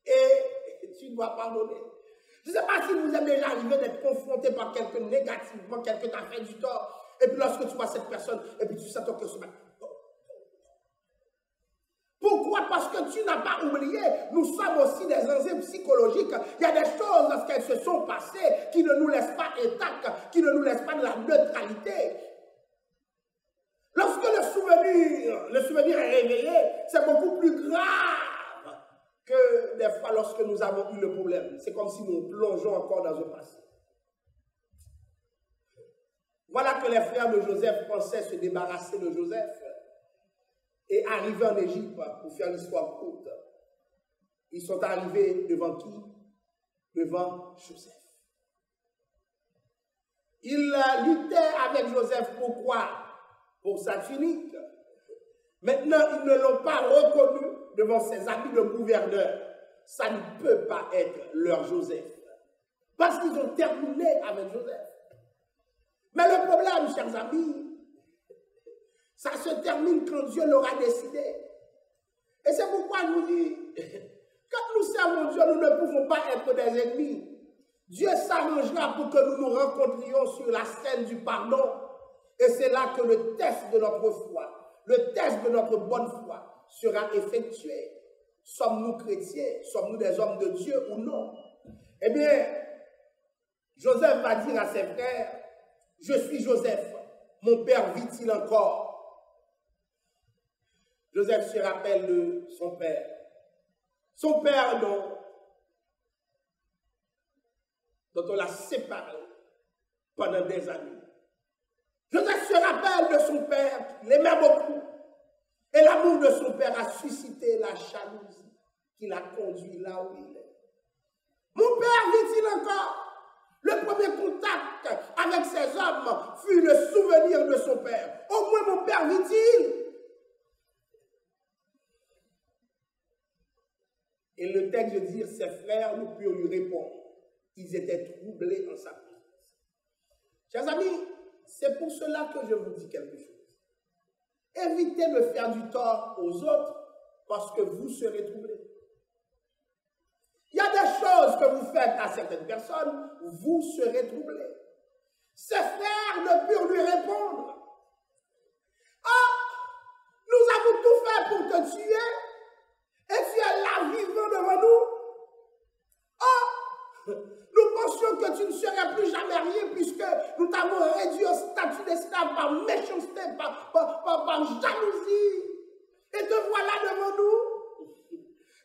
Et tu dois pardonner. Je ne sais pas si vous êtes déjà arrivé d'être confronté par quelqu'un négativement, quelqu'un t'a fait du tort. Et puis lorsque tu vois cette personne, et puis tu sens ton cœur se battre. Pourquoi? Parce que tu n'as pas oublié. Nous sommes aussi des enzymes psychologiques. Il y a des choses lorsqu'elles se sont passées qui ne nous laissent pas intacts, qui ne nous laissent pas de la neutralité. Lorsque le souvenir est réveillé, c'est beaucoup plus grave que des fois lorsque nous avons eu le problème. C'est comme si nous plongeons encore dans un passé. Voilà que les frères de Joseph pensaient se débarrasser de Joseph et arriver en Égypte, pour faire l'histoire courte. Ils sont arrivés devant qui? Devant Joseph. Ils luttaient avec Joseph. Pourquoi? Pour sa tunique. Maintenant, ils ne l'ont pas reconnu devant ses amis de gouverneur. Ça ne peut pas être leur Joseph. Parce qu'ils ont terminé avec Joseph. Mais le problème, chers amis, ça se termine quand Dieu l'aura décidé. Et c'est pourquoi je vous dis, quand nous servons Dieu, nous ne pouvons pas être des ennemis. Dieu s'arrangera pour que nous nous rencontrions sur la scène du pardon. Et c'est là que le test de notre foi, le test de notre bonne foi sera effectué. Sommes-nous chrétiens? Sommes-nous des hommes de Dieu ou non? Eh bien, Joseph va dire à ses frères, je suis Joseph, mon père vit-il encore? Joseph se rappelle de son père. Son père dont on l'a séparé pendant des années. Joseph se rappelle de son père, qu'il aimait beaucoup. Et l'amour de son père a suscité la jalousie qui l'a conduit là où il est. Mon père vit-il encore? Le premier contact avec ces hommes fut le souvenir de son père. Au moins mon père vit-il? Et le texte de dire, ses frères ne purent lui répondre. Ils étaient troublés en sa présence. Chers amis, c'est pour cela que je vous dis quelque chose. Évitez de faire du tort aux autres parce que vous serez troublés. Il y a des choses que vous faites à certaines personnes, vous serez troublés. Ses frères ne purent lui répondre. Ah, nous avons tout fait pour te tuer. Et tu es là vivant devant nous. Oh, nous pensions que tu ne serais plus jamais rien puisque nous t'avons réduit au statut d'esclave par méchanceté, par jalousie. Et te voilà devant nous.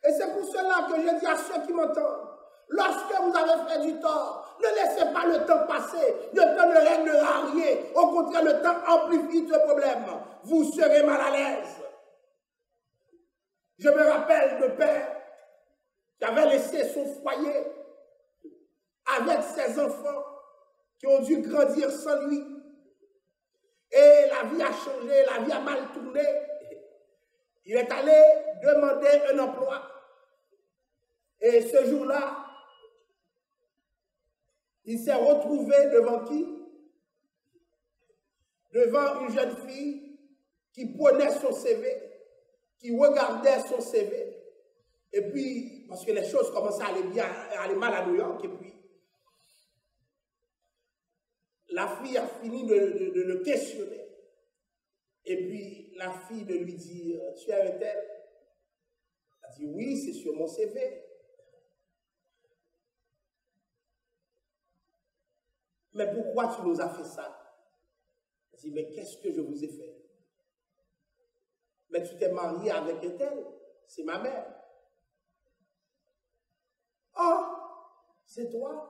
Et c'est pour cela que je dis à ceux qui m'entendent, lorsque vous avez fait du tort, ne laissez pas le temps passer. Le temps ne réglera rien. Au contraire, le temps amplifie ce problème. Vous serez mal à l'aise. Je me rappelle de père qui avait laissé son foyer avec ses enfants qui ont dû grandir sans lui. Et la vie a changé, la vie a mal tourné. Il est allé demander un emploi. Et ce jour-là, il s'est retrouvé devant qui? devant une jeune fille qui prenait son CV, qui regardait son CV, et puis, parce que les choses commençaient à aller bien, à aller mal à New York, et puis, la fille a fini de le questionner. Et puis, la fille de lui dire, tu es avec elle? Elle a dit, oui, c'est sur mon CV. Mais pourquoi tu nous as fait ça? Elle dit, mais qu'est-ce que je vous ai fait? Mais tu t'es marié avec elle, c'est ma mère. Oh, c'est toi?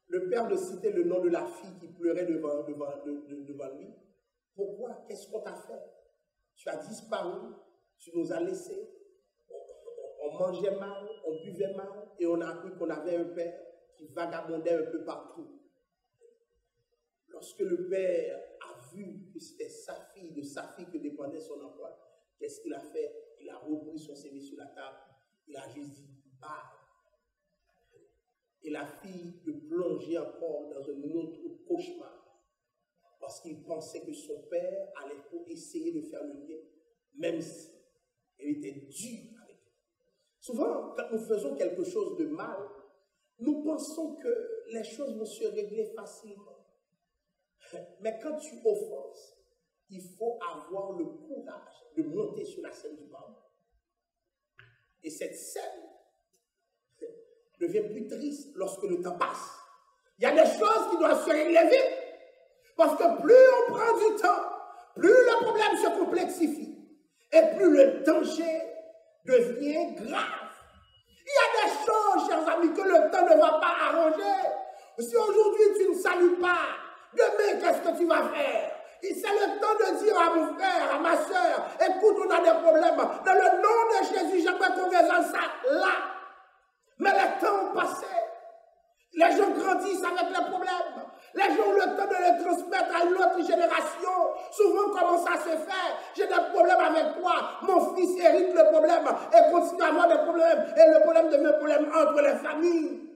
Le père de citer le nom de la fille qui pleurait devant lui. Pourquoi? Qu'est-ce qu'on t'a fait? Tu as disparu, tu nous as laissés, on mangeait mal, on buvait mal, et on a cru qu'on avait un père qui vagabondait un peu partout. Lorsque le père a vu que c'était de sa fille que dépendait son emploi, qu'est-ce qu'il a fait? Il a repris son CV sur la table, il a juste dit, bah. Et la fille de plonger encore dans un autre cauchemar, parce qu'il pensait que son père allait pour essayer de faire le lien, même si elle était dure avec lui. Souvent, quand nous faisons quelque chose de mal, nous pensons que les choses vont se régler facilement. Mais quand tu offenses, il faut avoir le courage de monter sur la scène du pardon. Et cette scène devient plus triste lorsque le temps passe. Il y a des choses qui doivent se régler vite. Parce que plus on prend du temps, plus le problème se complexifie. Et plus le danger devient grave. Il y a des choses, chers amis, que le temps ne va pas arranger. Si aujourd'hui tu ne salues pas, demain qu'est-ce que tu vas faire? Et c'est le temps de dire à mon frère, à ma soeur, écoute, on a des problèmes. Dans le nom de Jésus, j'aimerais qu'on résolve ça là. Mais les temps ont passé. Les gens grandissent avec les problèmes. Les gens ont le temps de les transmettre à une autre génération. Souvent, comment ça se fait? J'ai des problèmes avec toi. Mon fils hérite le problème et continue à avoir des problèmes. Et le problème devient un problème entre les familles.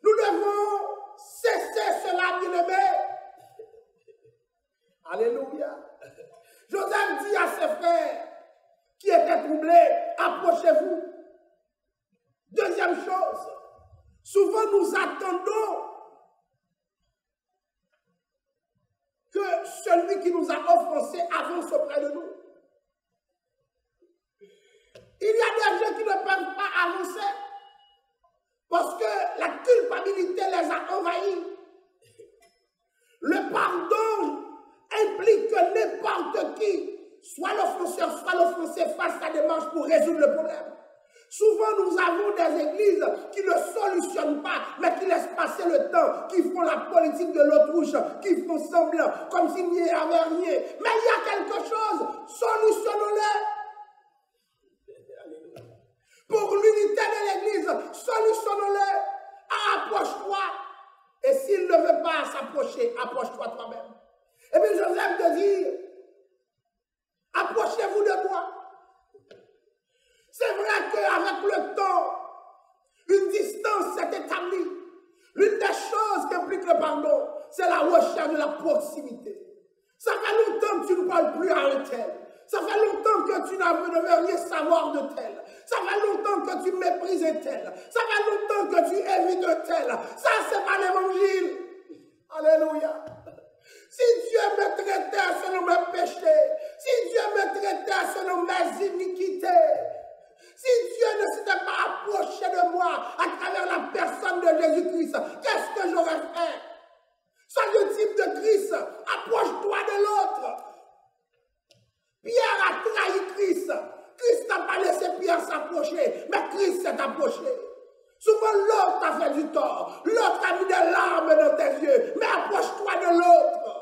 Nous devons cesser cela, bien-aimés. Alléluia. Joseph dit à ses frères qui étaient troublés, approchez-vous. Deuxième chose, souvent nous attendons que celui qui nous a offensés avance auprès de nous. Il y a des gens qui ne peuvent pas avancer parce que la culpabilité les a envahis. Le pardon implique que n'importe qui, soit l'offenseur, soit l'offensé, fasse sa démarche pour résoudre le problème. Souvent, nous avons des églises qui ne solutionnent pas, mais qui laissent passer le temps, qui font la politique de l'autruche, qui font semblant, comme s'il n'y avait rien. Mais il y a quelque chose, solutionnons-le. Pour l'unité de l'église, solutionnons-le. Approche-toi. Et s'il ne veut pas s'approcher, approche-toi toi-même. Et puis Joseph te dit, approchez-vous de moi. C'est vrai qu'avec le temps, une distance s'est établie. L'une des choses qui implique le pardon, c'est la recherche de la proximité. Ça fait longtemps que tu ne parles plus à un tel. Ça fait longtemps que tu ne veux rien savoir de tel. Ça fait longtemps que tu méprises un tel. Ça fait longtemps que tu évites un tel. Ça, c'est pas l'évangile. Alléluia. Si Dieu me traitait selon mes péchés, si Dieu me traitait selon mes iniquités, si Dieu ne s'était pas approché de moi à travers la personne de Jésus-Christ, qu'est-ce que j'aurais fait? Sois le type de Christ, approche-toi de l'autre. Pierre a trahi Christ. Christ n'a pas laissé Pierre s'approcher, mais Christ s'est approché. Souvent l'autre t'a fait du tort, l'autre a mis des larmes dans tes yeux, mais approche-toi de l'autre.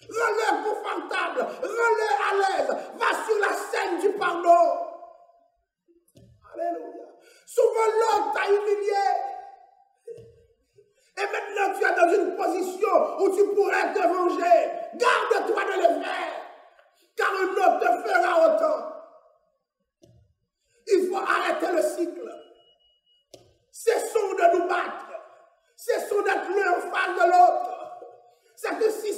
Rends-le confortable, rends-le à l'aise, va sur la scène du pardon. Alléluia. Souvent l'autre t'a humilié. Et maintenant tu es dans une position où tu pourrais te venger. Garde-toi de le faire. Car un autre te fera autant. Il faut arrêter le cycle. Cessons de nous battre. Cessons d'être l'un en face de l'autre. C'est que si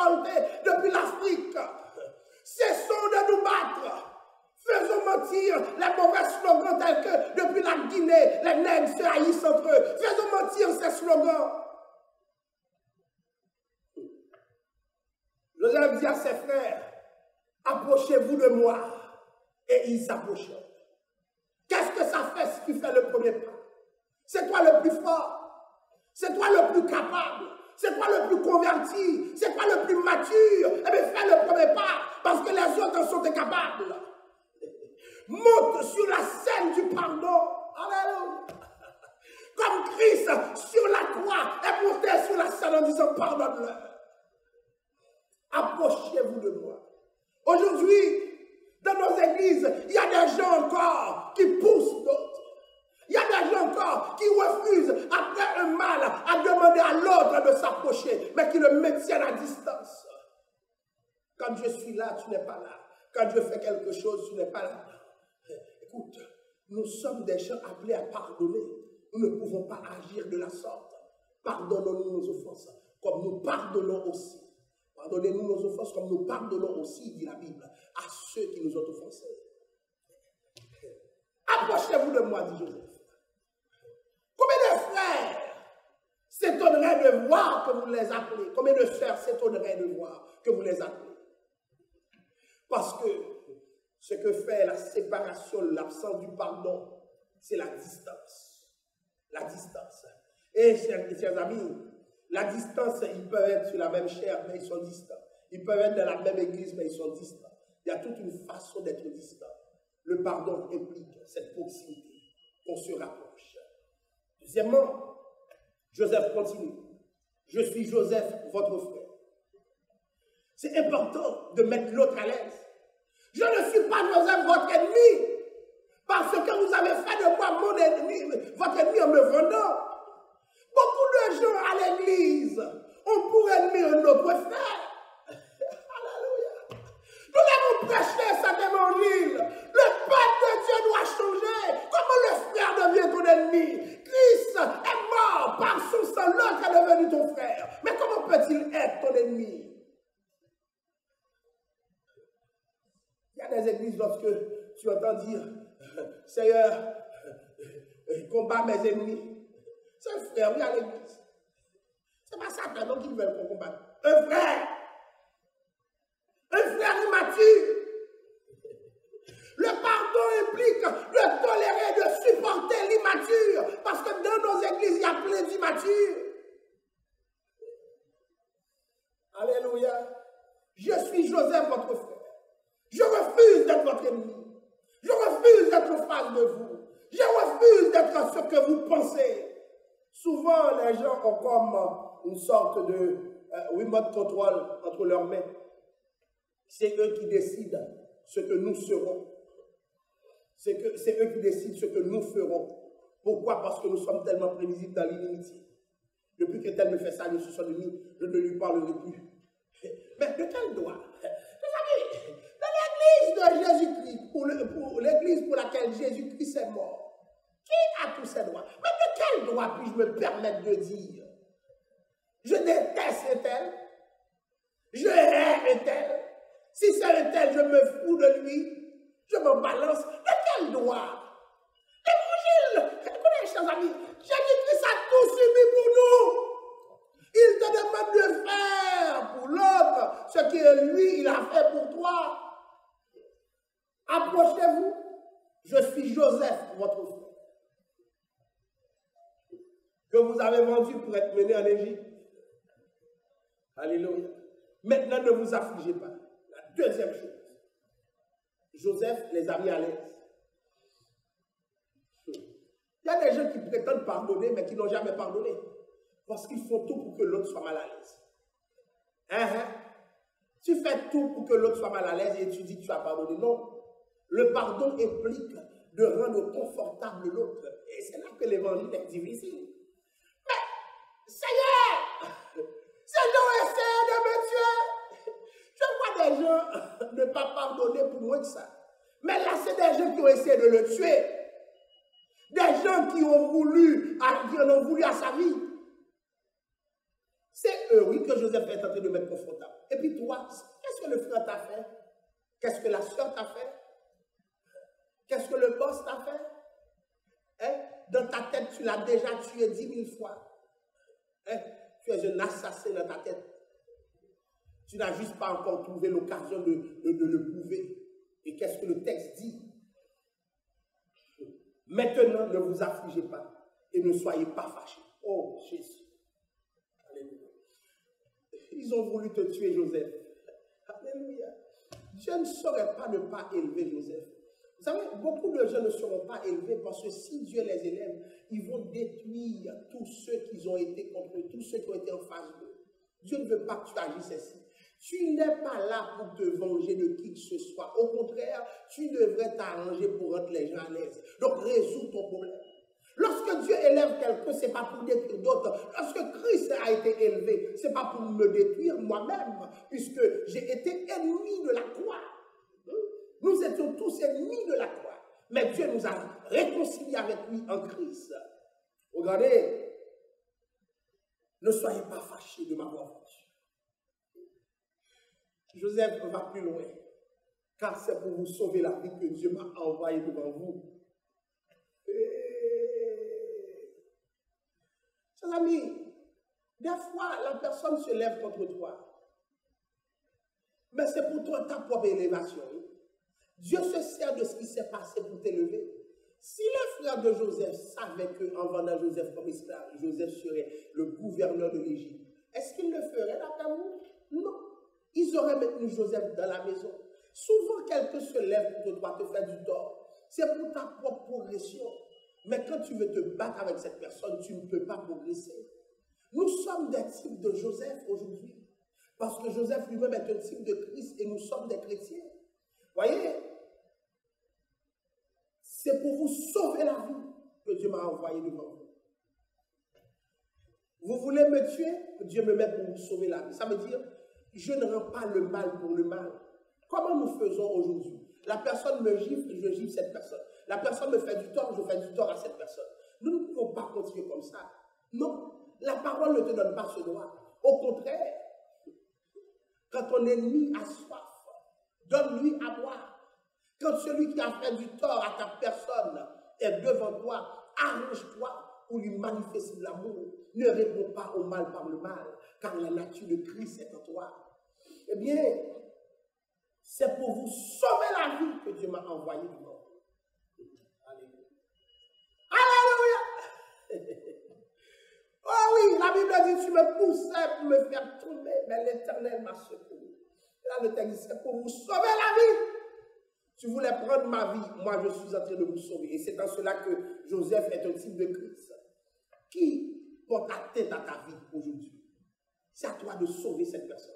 révolter depuis l'Afrique. Cessons de nous battre. Faisons mentir les mauvais slogans tels que depuis la Guinée, les nègres se haïssent entre eux. Faisons mentir ces slogans. Joseph dit à ses frères, approchez-vous de moi. Et ils s'approchèrent. Qu'est-ce que ça fait si tu fais le premier pas? C'est toi le plus fort. C'est toi le plus capable. C'est toi le plus converti. C'est toi le plus mature. Eh bien, fais le premier pas parce que les autres en sont incapables. Monte sur la scène du pardon. Alléluia. Comme Christ sur la croix est monté sur la scène en disant pardonne-leur. Approchez-vous de moi. Aujourd'hui, dans nos églises, il y a des gens encore qui poussent d'autres. Il y a des gens encore qui refusent, après un mal, à demander à l'autre de s'approcher, mais qui le maintiennent à distance. Quand je suis là, tu n'es pas là. Quand je fais quelque chose, tu n'es pas là. Écoute, nous sommes des gens appelés à pardonner. Nous ne pouvons pas agir de la sorte. Pardonnons-nous nos offenses, comme nous pardonnons aussi. Pardonnez-nous nos offenses comme nous pardonnons aussi, dit la Bible, à ceux qui nous ont offensés. Approchez-vous de moi, dit Joseph. Combien de frères s'étonneraient de voir que vous les appelez? Combien de sœurs s'étonneraient de voir que vous les appelez? Parce que ce que fait la séparation, l'absence du pardon, c'est la distance. La distance. Et chers amis, la distance, ils peuvent être sur la même chair, mais ils sont distants. Ils peuvent être dans la même église, mais ils sont distants. Il y a toute une façon d'être distant. Le pardon implique cette proximité, qu'on se rapproche. Deuxièmement, Joseph continue. Je suis Joseph, votre frère. C'est important de mettre l'autre à l'aise. Je ne suis pas Joseph, votre ennemi, parce que vous avez fait de moi mon ennemi, votre ennemi en me vendant. Beaucoup de gens à l'église ont pour ennemi un autre frère. Alléluia. Nous devons prêcher cet évangile. Le peuple de Dieu doit changer. Comment le frère devient ton ennemi? Christ est mort par son sang, l'autre est devenu ton frère. Mais comment peut-il être ton ennemi? Il y a des églises lorsque tu entends dire Seigneur, combat mes ennemis. C'est un frère, oui, à l'église. C'est pas Satan qui veut qu'on combatte. Un frère. Un frère immature. Le pardon implique de tolérer, de supporter l'immature. Parce que dans nos églises, il y a plein d'immatures. Alléluia. Je suis Joseph, votre frère. Je refuse d'être votre ennemi. Je refuse d'être en face de vous. Je refuse d'être ce que vous pensez. Souvent, les gens ont comme une sorte de remote control entre leurs mains. C'est eux qui décident ce que nous serons. C'est eux qui décident ce que nous ferons. Pourquoi? Parce que nous sommes tellement prévisibles dans l'inimitié. Depuis que tel me fait ça, je suis son ennemi, je ne lui parlerai plus. Mais de quel droit? Dans l'église de Jésus-Christ, pour l'église pour laquelle Jésus-Christ est mort, qui a tous ces droits? Mais de quel droit puis-je me permettre de dire je déteste un tel, je hais un tel, si c'est un tel, je me fous de lui, je me balance. De quel droit? L'évangile, écoutez, chers amis, Jésus-Christ a tout subi pour nous. Il te demande de faire pour l'autre ce que lui, il a fait pour toi. Approchez-vous. Je suis Joseph, votre frère, que vous avez vendu pour être mené en Égypte. Alléluia. Maintenant, ne vous affligez pas. La deuxième chose, Joseph les a mis à l'aise. Il y a des gens qui prétendent pardonner, mais qui n'ont jamais pardonné. Parce qu'ils font tout pour que l'autre soit mal à l'aise. Tu fais tout pour que l'autre soit mal à l'aise et tu dis que tu as pardonné. Non. Le pardon implique de rendre confortable l'autre. Et c'est là que l'évangile est difficile. Mais, Seigneur, ces gens essaient de me tuer. Je vois des gens ne pas pardonner pour moins que ça. Mais là, c'est des gens qui ont essayé de le tuer. Des gens qui en ont voulu à sa vie. C'est eux oui, que Joseph est en train de mettre confortable. Et puis toi, qu'est-ce que le frère t'a fait? Qu'est-ce que la soeur t'a fait? Qu'est-ce que le boss t'a fait? Hein? Dans ta tête, tu l'as déjà tué 10 000 fois. Hein? Tu es un assassin dans ta tête. Tu n'as juste pas encore trouvé l'occasion de le prouver. Et qu'est-ce que le texte dit? Maintenant, ne vous affligez pas et ne soyez pas fâchés. Oh, Jésus. Alléluia. Ils ont voulu te tuer, Joseph. Alléluia. Dieu ne saurait pas ne pas élever Joseph. Vous savez, beaucoup de gens ne seront pas élevés parce que si Dieu les élève, ils vont détruire tous ceux qui ont été contre eux, tous ceux qui ont été en face d'eux. Dieu ne veut pas que tu agisses ainsi. Tu n'es pas là pour te venger de qui que ce soit. Au contraire, tu devrais t'arranger pour rendre les gens à l'aise. Donc, résous ton problème. Lorsque Dieu élève quelqu'un, ce n'est pas pour détruire d'autres. Lorsque Christ a été élevé, ce n'est pas pour me détruire moi-même, puisque j'ai été ennemi de la croix. Nous étions tous ennemis de la croix. Mais Dieu nous a réconciliés avec lui en Christ. Regardez, ne soyez pas fâchés de m'avoir vaincu. Joseph va plus loin, car c'est pour vous sauver la vie que Dieu m'a envoyé devant vous. Chers amis, des fois, la personne se lève contre toi. Mais c'est pour toi ta propre élévation. Dieu se sert de ce qui s'est passé pour t'élever. Si les frères de Joseph savaient qu'en vendant Joseph comme esclave, Joseph serait le gouverneur de l'Égypte, est-ce qu'ils le feraient d'après vous? Non. Ils auraient maintenu Joseph dans la maison. Souvent, quelqu'un se lève contre toi, te fait du tort. C'est pour ta propre progression. Mais quand tu veux te battre avec cette personne, tu ne peux pas progresser. Nous sommes des types de Joseph aujourd'hui. Parce que Joseph lui-même est un type de Christ et nous sommes des chrétiens. Voyez, c'est pour vous sauver la vie que Dieu m'a envoyé devant vous. Vous voulez me tuer? Dieu me met pour vous sauver la vie. Ça veut dire, je ne rends pas le mal pour le mal. Comment nous faisons aujourd'hui? La personne me gifle, je gifle cette personne. La personne me fait du tort, je fais du tort à cette personne. Nous ne pouvons pas continuer comme ça. Non, la parole ne te donne pas ce droit. Au contraire, quand ton ennemi a soif, donne-lui à boire. Quand celui qui a fait du tort à ta personne est devant toi, arrange-toi pour lui manifester de l'amour. Ne réponds pas au mal par le mal, car la nature de Christ est en toi. Eh bien, c'est pour vous sauver la vie que Dieu m'a envoyé devant vous. Alléluia. Alléluia. Oh oui, la Bible dit, tu me poussais pour me faire tomber, mais l'Éternel m'a secouru. Là, le texte dit, c'est pour vous sauver la vie. Tu voulais prendre ma vie, moi je suis en train de vous sauver. Et c'est en cela que Joseph est un type de Christ. Qui porte atteinte à ta vie aujourd'hui? C'est à toi de sauver cette personne.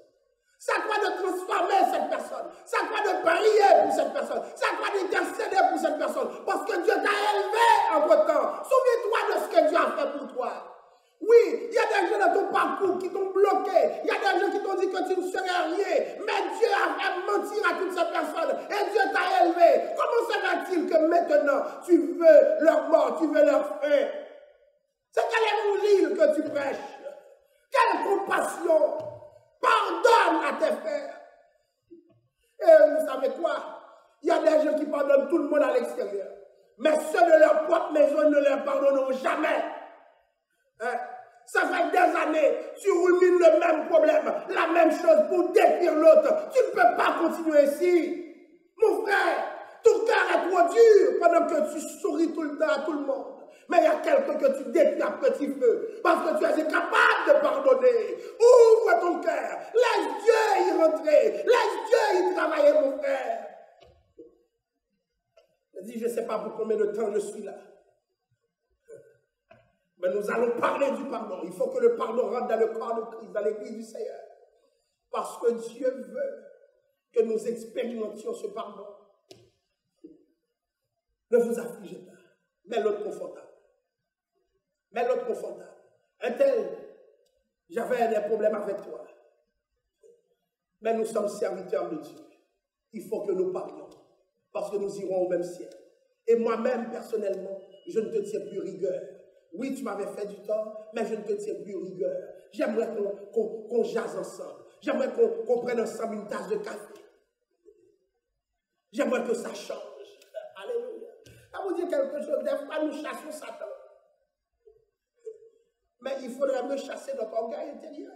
C'est à toi de transformer cette personne. C'est à toi de prier pour cette personne. C'est à toi d'intercéder pour cette personne. Parce que Dieu t'a élevé entre-temps. Souviens-toi de ce que Dieu a fait pour toi. Oui, il y a des gens dans ton parcours qui t'ont bloqué. Il y a des gens qui t'ont dit que tu ne serais rien. Mais Dieu a fait mentir à toutes ces personnes. Et Dieu t'a élevé. Comment se fait-il que maintenant tu veux leur mort, tu veux leur fin? C'est quel évangile que tu prêches? Quelle compassion! Pardonne à tes frères. Et vous savez quoi? Il y a des gens qui pardonnent tout le monde à l'extérieur. Mais ceux de leur propre maison ne leur pardonneront jamais. Hein? Ça fait des années, tu rumines le même problème, la même chose pour détruire l'autre. Tu ne peux pas continuer ainsi. Mon frère, ton cœur est trop dur pendant que tu souris tout le temps à tout le monde. Mais il y a quelqu'un que tu détruis à petit feu parce que tu es incapable de pardonner. Ouvre ton cœur, laisse Dieu y rentrer, laisse Dieu y travailler, mon frère. Il dit, je ne sais pas pour combien de temps je suis là. Mais nous allons parler du pardon. Il faut que le pardon rentre dans le corps de Christ, dans l'église du Seigneur. Parce que Dieu veut que nous expérimentions ce pardon. Ne vous affligez pas. Mais l'autre confortable. Mais l'autre confortable. Un tel, j'avais des problèmes avec toi. Mais nous sommes serviteurs de Dieu. Il faut que nous parlions. Parce que nous irons au même ciel. Et moi-même, personnellement, je ne te tiens plus rigueur. Oui, tu m'avais fait du tort, mais je ne te tiens plus rigueur. J'aimerais qu'on jase ensemble. J'aimerais qu'on prenne ensemble une tasse de café. J'aimerais que ça change. Alléluia. Ça vous dire quelque chose, des fois nous chassons Satan. Mais il faudrait me chasser notre orgueil intérieur.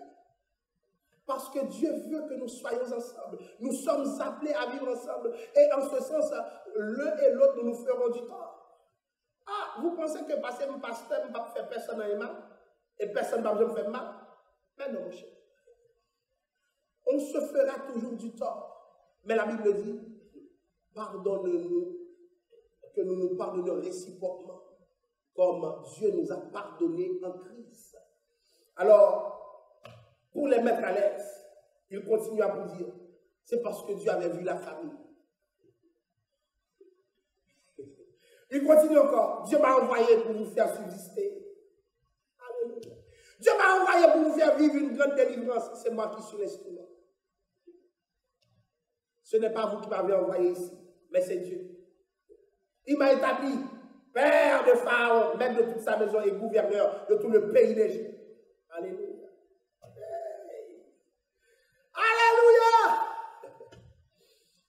Parce que Dieu veut que nous soyons ensemble. Nous sommes appelés à vivre ensemble. Et en ce sens, l'un et l'autre, nous nous ferons du tort. Ah, vous pensez que parce que mon pasteur ne va faire personne à mal et personne ne va me faire mal? Mais non, mon cher. On se fera toujours du tort. Mais la Bible dit, pardonne-nous, que nous nous pardonnons réciproquement, comme Dieu nous a pardonné en Christ. Alors, pour les mettre à l'aise, il continue à vous dire, c'est parce que Dieu avait vu la famille. Il continue encore, Dieu m'a envoyé pour vous faire subsister. Alléluia. Dieu m'a envoyé pour vous faire vivre une grande délivrance. C'est moi qui suis l'instrument. Ce n'est pas vous qui m'avez envoyé ici, mais c'est Dieu. Il m'a établi père de Pharaon, même de toute sa maison et gouverneur de tout le pays d'Égypte. Alléluia. Alléluia.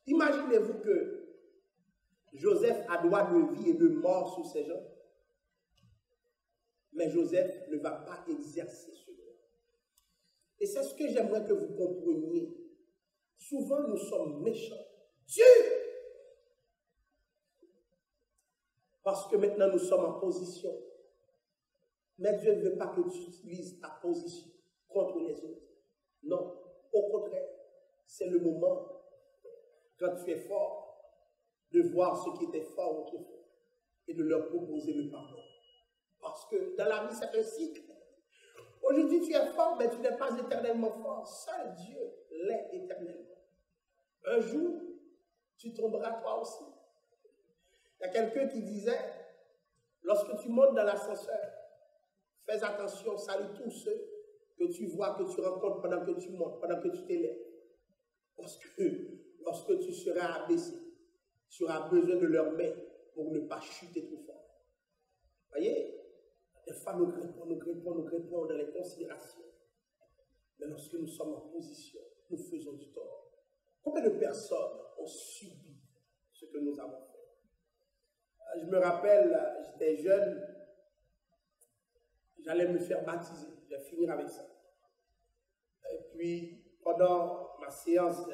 Imaginez-vous que Joseph a droit de vie et de mort sur ses gens, mais Joseph ne va pas exercer ce droit. Et c'est ce que j'aimerais que vous compreniez. Souvent, nous sommes méchants. Dieu! Parce que maintenant, nous sommes en position. Mais Dieu ne veut pas que tu utilises ta position contre les autres. Non. Au contraire, c'est le moment, quand tu es fort, de voir ceux qui étaient forts autrefois et de leur proposer le pardon. Parce que dans la vie, c'est un cycle. Aujourd'hui, tu es fort, mais tu n'es pas éternellement fort. Seul Dieu l'est éternellement. Un jour, tu tomberas toi aussi. Il y a quelqu'un qui disait, lorsque tu montes dans l'ascenseur, fais attention, salue tous ceux que tu vois, que tu rencontres pendant que tu montes, pendant que tu t'élèves. Parce que lorsque tu seras abaissé, tu auras besoin de leurs mains pour ne pas chuter trop fort. Voyez, des fois nous grimpons dans les considérations. Mais lorsque nous sommes en position, nous faisons du tort. Combien de personnes ont subi ce que nous avons fait? Je me rappelle, j'étais jeune, j'allais me faire baptiser, je vais finir avec ça. Et puis, pendant ma séance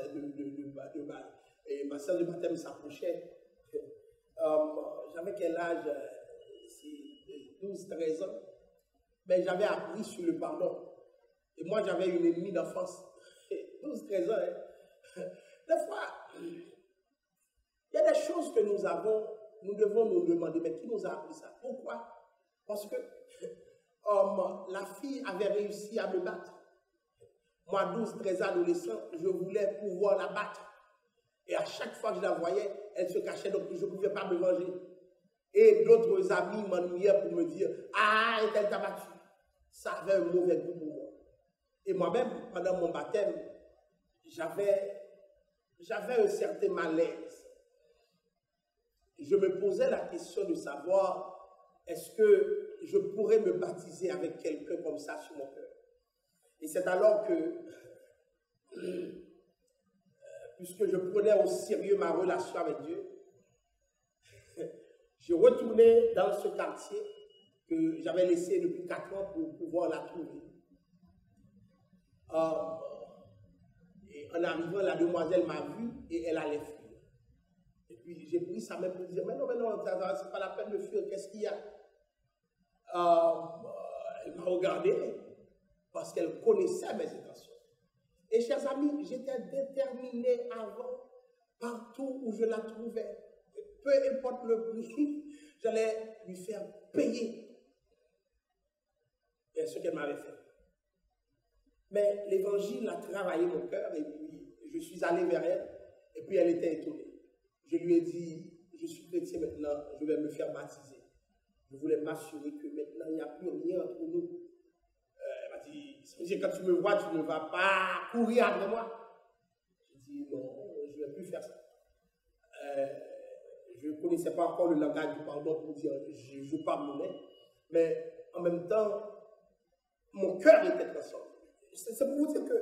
ma séance de baptême s'approchait, j'avais quel âge? 12-13 ans. Mais j'avais appris sur le pardon. Et moi, j'avais une ennemie d'enfance. 12-13 ans, hein? Des fois, il y a des choses que nous avons, nous devons nous demander, mais qui nous a appris ça? Pourquoi? Parce que la fille avait réussi à me battre. Moi, 12-13 ans adolescent, je voulais pouvoir la battre. Et à chaque fois que je la voyais, elle se cachait, donc je ne pouvais pas me venger. Et d'autres amis m'ennuyaient pour me dire, ah, elle t'a battu. Ça avait un mauvais goût pour moi. Et moi-même, pendant mon baptême, j'avais un certain malaise. Je me posais la question de savoir, est-ce que je pourrais me baptiser avec quelqu'un comme ça sur mon cœur? Et c'est alors que, puisque je prenais au sérieux ma relation avec Dieu, je retournais dans ce quartier que j'avais laissé depuis 4 ans pour pouvoir la trouver. Et en arrivant, la demoiselle m'a vu et elle allait fuir. Et puis j'ai pris sa main pour dire, mais non, c'est pas la peine de fuir, qu'est-ce qu'il y a? Elle m'a regardé parce qu'elle connaissait mes intentions. Et chers amis, j'étais déterminé avant, partout où je la trouvais, peu importe le prix, j'allais lui faire payer ce qu'elle m'avait fait. Mais l'évangile a travaillé mon cœur et puis je suis allé vers elle et puis elle était étonnée. Je lui ai dit, je suis chrétien maintenant, je vais me faire baptiser. Je voulais m'assurer que maintenant il n'y a plus rien entre nous. Elle m'a dit, quand tu me vois, tu ne vas pas courir après moi. J'ai dit, non, je ne vais plus faire ça. Je ne connaissais pas encore le langage du pardon pour dire je pardonnais, mais en même temps, mon cœur était transformé. C'est pour vous dire que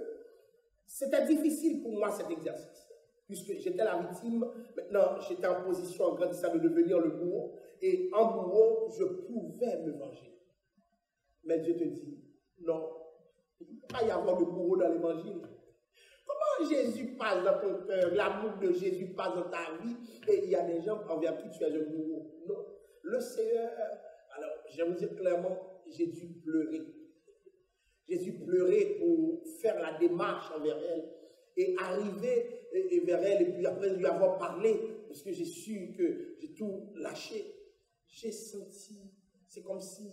c'était difficile pour moi cet exercice, puisque j'étais la victime, maintenant j'étais en position en grandissant de devenir le bourreau, et en bourreau, je pouvais me venger. Mais Dieu te dit, non, il ne peut pas y avoir de bourreau dans l'évangile. Comment Jésus passe dans ton cœur, l'amour de Jésus passe dans ta vie, et il y a des gens envers qui tu es un bourreau? Non. Le Seigneur, alors je vais vous dire clairement, j'ai dû pleurer. J'ai dû pleurer pour faire la démarche envers elle et arriver vers elle, et puis après lui avoir parlé, parce que j'ai su que j'ai tout lâché. J'ai senti, c'est comme si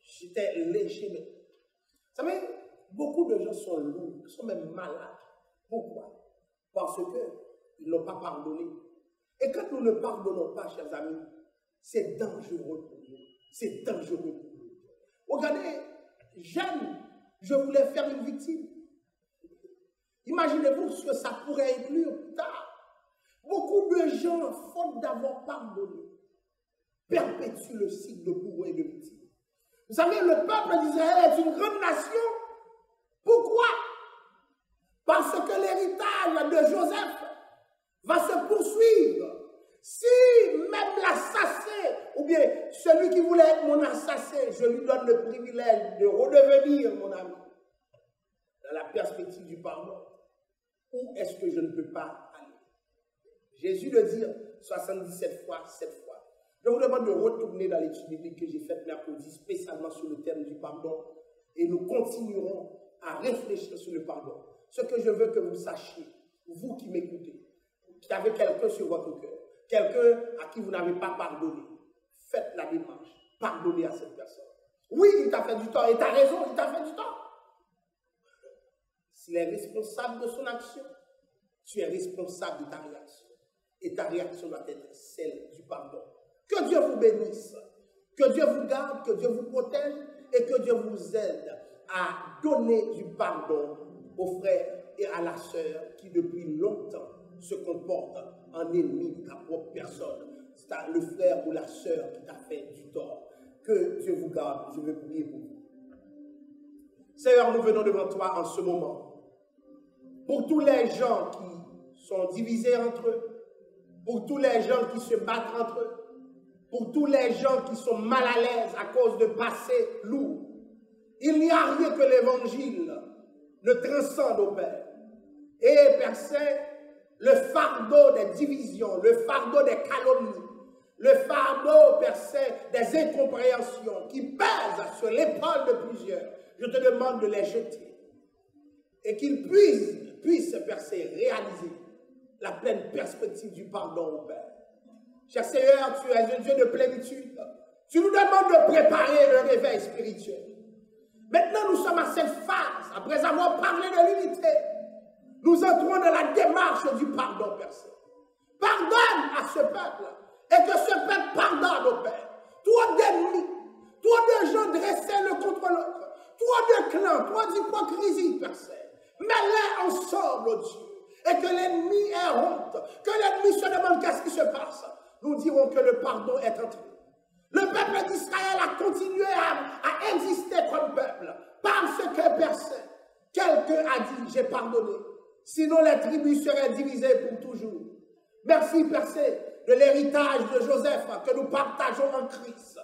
j'étais léger. Mais, vous savez, beaucoup de gens sont lourds, ils sont même malades. Pourquoi? Parce qu'ils n'ont pas pardonné. Et quand nous ne pardonnons pas, chers amis, c'est dangereux pour nous. C'est dangereux pour nous. Regardez, jeune, je voulais faire une victime. Imaginez-vous ce que ça pourrait inclure plus tard. Beaucoup de gens, faute d'avoir pardonné, perpétuent le cycle de bourreau et de victime. Vous savez, le peuple d'Israël est une grande nation. Pourquoi? Parce que l'héritage de Joseph va se poursuivre. Si même l'assassin, ou bien celui qui voulait être mon assassin, je lui donne le privilège de redevenir mon ami, dans la perspective du pardon, où est-ce que je ne peux pas aller? Jésus le dit 77 fois, 7 fois. Je vous demande de retourner dans l'étude biblique que j'ai faite mercredi, spécialement sur le thème du pardon, et nous continuerons à réfléchir sur le pardon. Ce que je veux que vous sachiez, vous qui m'écoutez, qui avez quelqu'un sur votre cœur, quelqu'un à qui vous n'avez pas pardonné, faites la démarche, pardonnez à cette personne. Oui, il t'a fait du tort, et tu as raison, il t'a fait du tort. S'il est responsable de son action, tu es responsable de ta réaction. Et ta réaction doit être celle du pardon. Que Dieu vous bénisse, que Dieu vous garde, que Dieu vous protège, et que Dieu vous aide à donner du pardon aux frères et à la sœur qui depuis longtemps se comportent en ennemi de ta propre personne. C'est le frère ou la sœur qui t'a fait du tort. Que Dieu vous garde. Je veux prier pour vous. Seigneur, nous venons devant toi en ce moment. Pour tous les gens qui sont divisés entre eux, pour tous les gens qui se battent entre eux, pour tous les gens qui sont mal à l'aise à cause de passés lourds, il n'y a rien que l'évangile ne transcende au Père. Et Père Saint, le fardeau des divisions, le fardeau des calomnies, le fardeau, Père Saint, des incompréhensions qui pèsent sur l'épaule de plusieurs, je te demande de les jeter. Et qu'ils puissent, Père Saint, réaliser la pleine perspective du pardon au Père. Cher Seigneur, tu es un Dieu de plénitude. Tu nous demandes de préparer un réveil spirituel. Maintenant, nous sommes à cette phase, après avoir parlé de l'unité, nous entrons dans la démarche du pardon, Père Saint. Pardonne à ce peuple, et que ce peuple pardonne au Père. Toi d'ennemis, toi de gens dressés l'un contre l'autre, toi de clans, toi d'hypocrisie, Père Saint. Mets-les ensemble, oh Dieu, et que l'ennemi ait honte, que l'ennemi se demande qu'est-ce qui se passe. Nous dirons que le pardon est entré. Le peuple d'Israël a continué à exister comme peuple parce que personne, quelqu'un a dit, j'ai pardonné. Sinon les tribus seraient divisées pour toujours. Merci, Père Saint, de l'héritage de Joseph que nous partageons en Christ.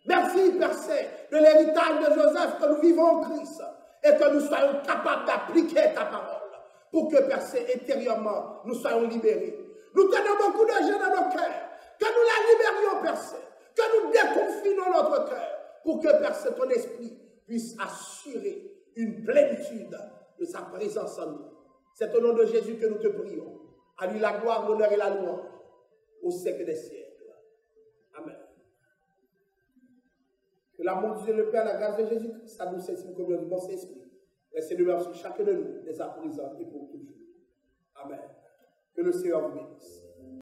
Merci, Père Saint, de l'héritage de Joseph que nous vivons en Christ et que nous soyons capables d'appliquer ta parole pour que, Père Saint, intérieurement, nous soyons libérés. Nous tenons beaucoup de gens dans nos cœurs, que nous la libérions, Père Saint, que nous déconfinons notre cœur pour que, Père Saint, ton esprit puisse assurer une plénitude de sa présence en nous. C'est au nom de Jésus que nous te prions. À lui la gloire, l'honneur et la louange au siècle des siècles. Amen. Que l'amour de Dieu le Père, la grâce de Jésus-Christ, la douce et communion du bon Saint-Esprit, reste demeure sur chacun de nous, dès à présent et pour toujours. Amen. Que le Seigneur vous bénisse.